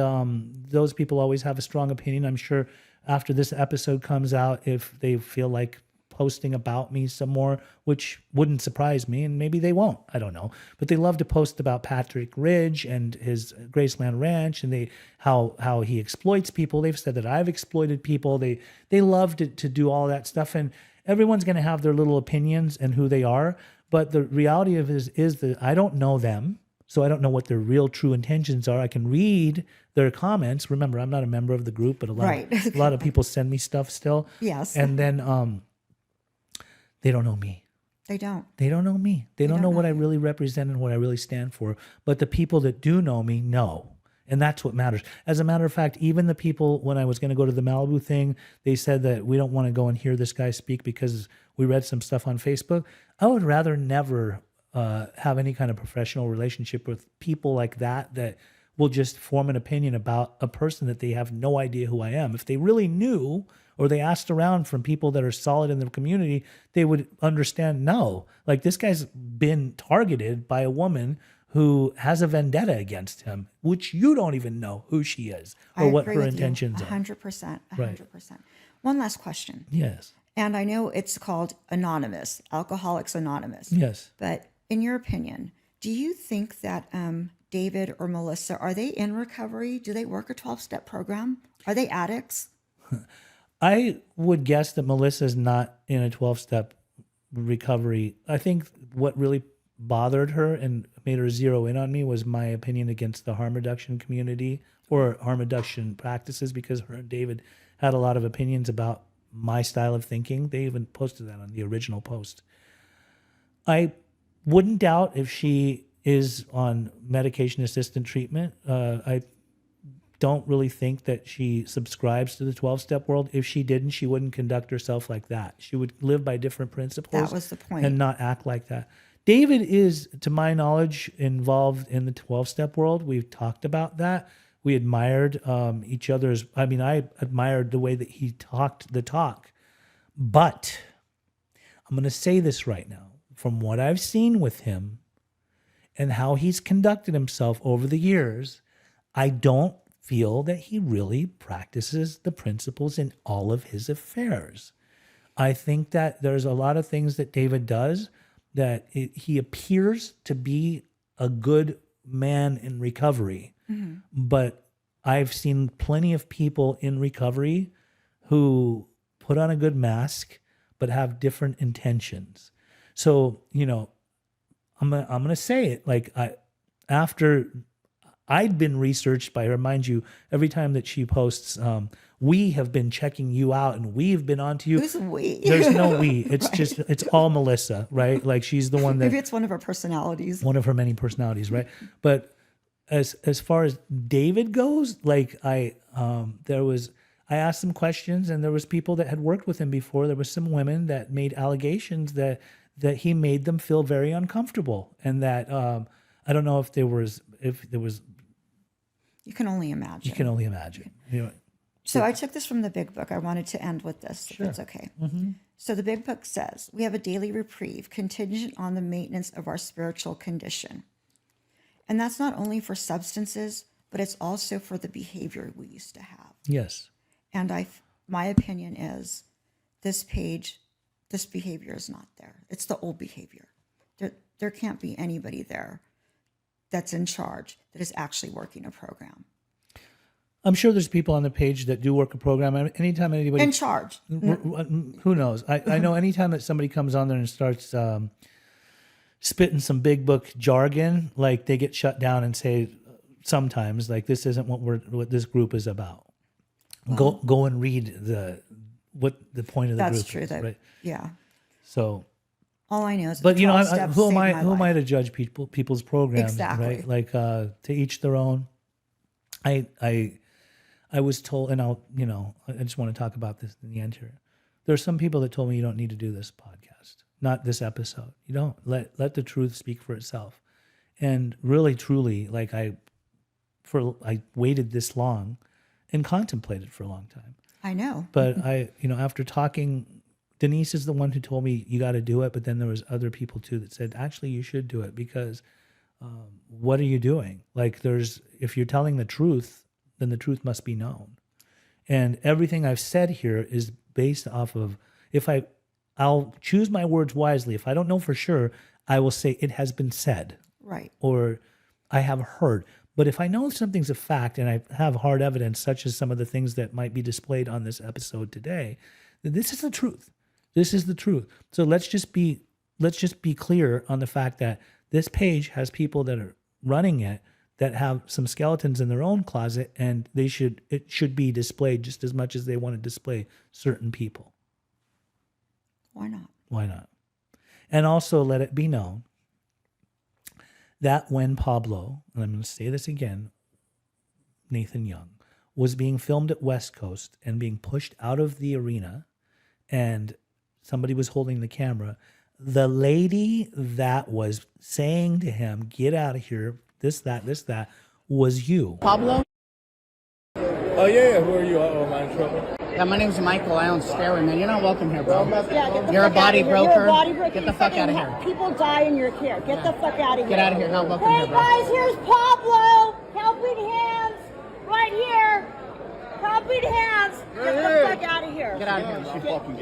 A: those people always have a strong opinion. I'm sure after this episode comes out, if they feel like posting about me some more, which wouldn't surprise me, and maybe they won't, I don't know, but they love to post about Patrick Ridge and his Graceland Ranch, and how he exploits people. They've said that I've exploited people. They love to do all that stuff, and everyone's going to have their little opinions and who they are, but the reality of it is that I don't know them, so I don't know what their real true intentions are. I can read their comments. Remember, I'm not a member of the group, but a lot of people send me stuff still.
B: Yes.
A: And then they don't know me.
B: They don't.
A: They don't know me. They don't know what I really represent and what I really stand for. But the people that do know me know. And that's what matters. As a matter of fact, even the people, when I was going to go to the Malibu thing, they said that we don't want to go and hear this guy speak because we read some stuff on Facebook. I would rather never have any kind of professional relationship with people like that will just form an opinion about a person that they have no idea who I am. If they really knew, or they asked around from people that are solid in the community, they would understand, no, like this guy's been targeted by a woman who has a vendetta against him, which you don't even know who she is or what her intentions are.
B: 100%. 100%.
A: Right.
B: One last question.
A: Yes.
B: And I know it's called Anonymous, Alcoholics Anonymous.
A: Yes.
B: But in your opinion, do you think that David or Melissa, are they in recovery? Do they work a 12-step program? Are they addicts?
A: I would guess that Melissa's not in a 12-step recovery. I think what really bothered her and made her zero in on me was my opinion against the harm reduction community or harm reduction practices, because her and David had a lot of opinions about my style of thinking. They even posted that on the original post. I wouldn't doubt if she is on medication-assisted treatment. I don't really think that she subscribes to the 12-step world. If she didn't, she wouldn't conduct herself like that. She would live by different principles.
B: That was the point.
A: And not act like that. David is, to my knowledge, involved in the 12-step world. We've talked about that. We admired each other's. I mean, I admired the way that he talked the talk. But I'm going to say this right now. From what I've seen with him and how he's conducted himself over the years, I don't feel that he really practices the principles in all of his affairs. I think that there's a lot of things that David does that he appears to be a good man in recovery. But I've seen plenty of people in recovery who put on a good mask but have different intentions. So, I'm gonna say it like after I'd been researched by her, mind you, every time that she posts, we have been checking you out and we've been on to you.
B: Who's we?
A: There's no we. It's
B: Right.
A: just, it's all Melissa, right? Like she's the one that,
B: Maybe it's one of our personalities.
A: one of her many personalities, right? But as far as David goes, like I asked some questions and there was people that had worked with him before. There was some women that made allegations that he made them feel very uncomfortable and that I don't know if there was.
B: You can only imagine.
A: You can only imagine.
B: So I took this from the Big Book. I wanted to end with this, if that's okay. So the Big Book says, we have a daily reprieve contingent on the maintenance of our spiritual condition. And that's not only for substances, but it's also for the behavior we used to have.
A: Yes.
B: And my opinion is this behavior is not there. It's the old behavior. There can't be anybody there that's in charge that is actually working a program.
A: I'm sure there's people on the page that do work a program. Anytime anybody
B: In charge.
A: who knows? I know anytime that somebody comes on there and starts spitting some big book jargon, like they get shut down and say sometimes like this isn't what this group is about. Well, go and read what the point of the group is. That's true. Right?
B: Yeah.
A: So
B: all I know is,
A: but who am I to judge people's programs?
B: Exactly.
A: Right? Like to each their own. I was told, and I just want to talk about this in the end here. There are some people that told me you don't need to do this podcast, not this episode. You don't let the truth speak for itself. And really, truly, like I waited this long and contemplated for a long time.
B: I know.
A: But after talking, Denise is the one who told me you got to do it. But then there was other people too that said, actually, you should do it because what are you doing? Like if you're telling the truth, then the truth must be known. And everything I've said here is based off of, I'll choose my words wisely. If I don't know for sure, I will say it has been said.
B: Right.
A: Or I have heard. But if I know something's a fact and I have hard evidence, such as some of the things that might be displayed on this episode today, then this is the truth. This is the truth. So let's just be clear on the fact that this page has people that are running it that have some skeletons in their own closet, and it should be displayed just as much as they want to display certain people.
B: Why not?
A: Why not? And also let it be known that when Pablo, and I'm going to say this again, Nathan Young, was being filmed at West Coast and being pushed out of the arena, and somebody was holding the camera, the lady that was saying to him, get out of here, this, that, was you.
C: Pablo?
D: Oh, yeah. Who are you? Uh-oh, am I in trouble?
C: Yeah, my name's Michael. I own Stairway, man. You're not welcome here, bro.
E: Yeah,
C: You're a body broker.
E: You're a body broker.
C: Get the fuck out of here.
E: People die in your care. Get the fuck out of here.
C: Get out of here. Not welcome
E: Hey,
C: here, bro.
E: guys, here's Pablo. Helping hands. Right here. Helping hands. Get the fuck out of here.
C: Get out of here.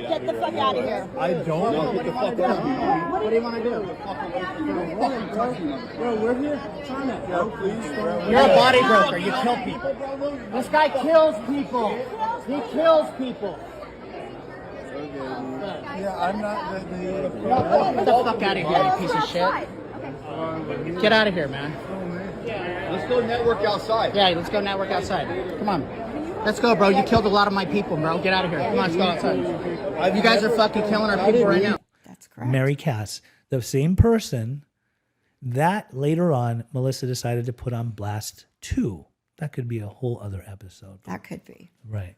E: Get the fuck out of here.
D: I don't know. Get the fuck out.
C: What do you want to do?
D: Bro, we're here trying to help, please.
C: You're a body broker. You kill people. This guy kills people. He kills people.
D: Yeah, I'm not
C: Get the fuck out of here, you piece of shit. Get out of here, man.
D: Let's go network outside.
C: Yeah, let's go network outside. Come on. Let's go, bro. You killed a lot of my people, bro. Get out of here. Come on, let's go outside. You guys are fucking killing our people right now.
B: That's correct.
A: Mary Cass, the same person that later on Melissa decided to put on blast 2. That could be a whole other episode.
B: That could be.
A: Right.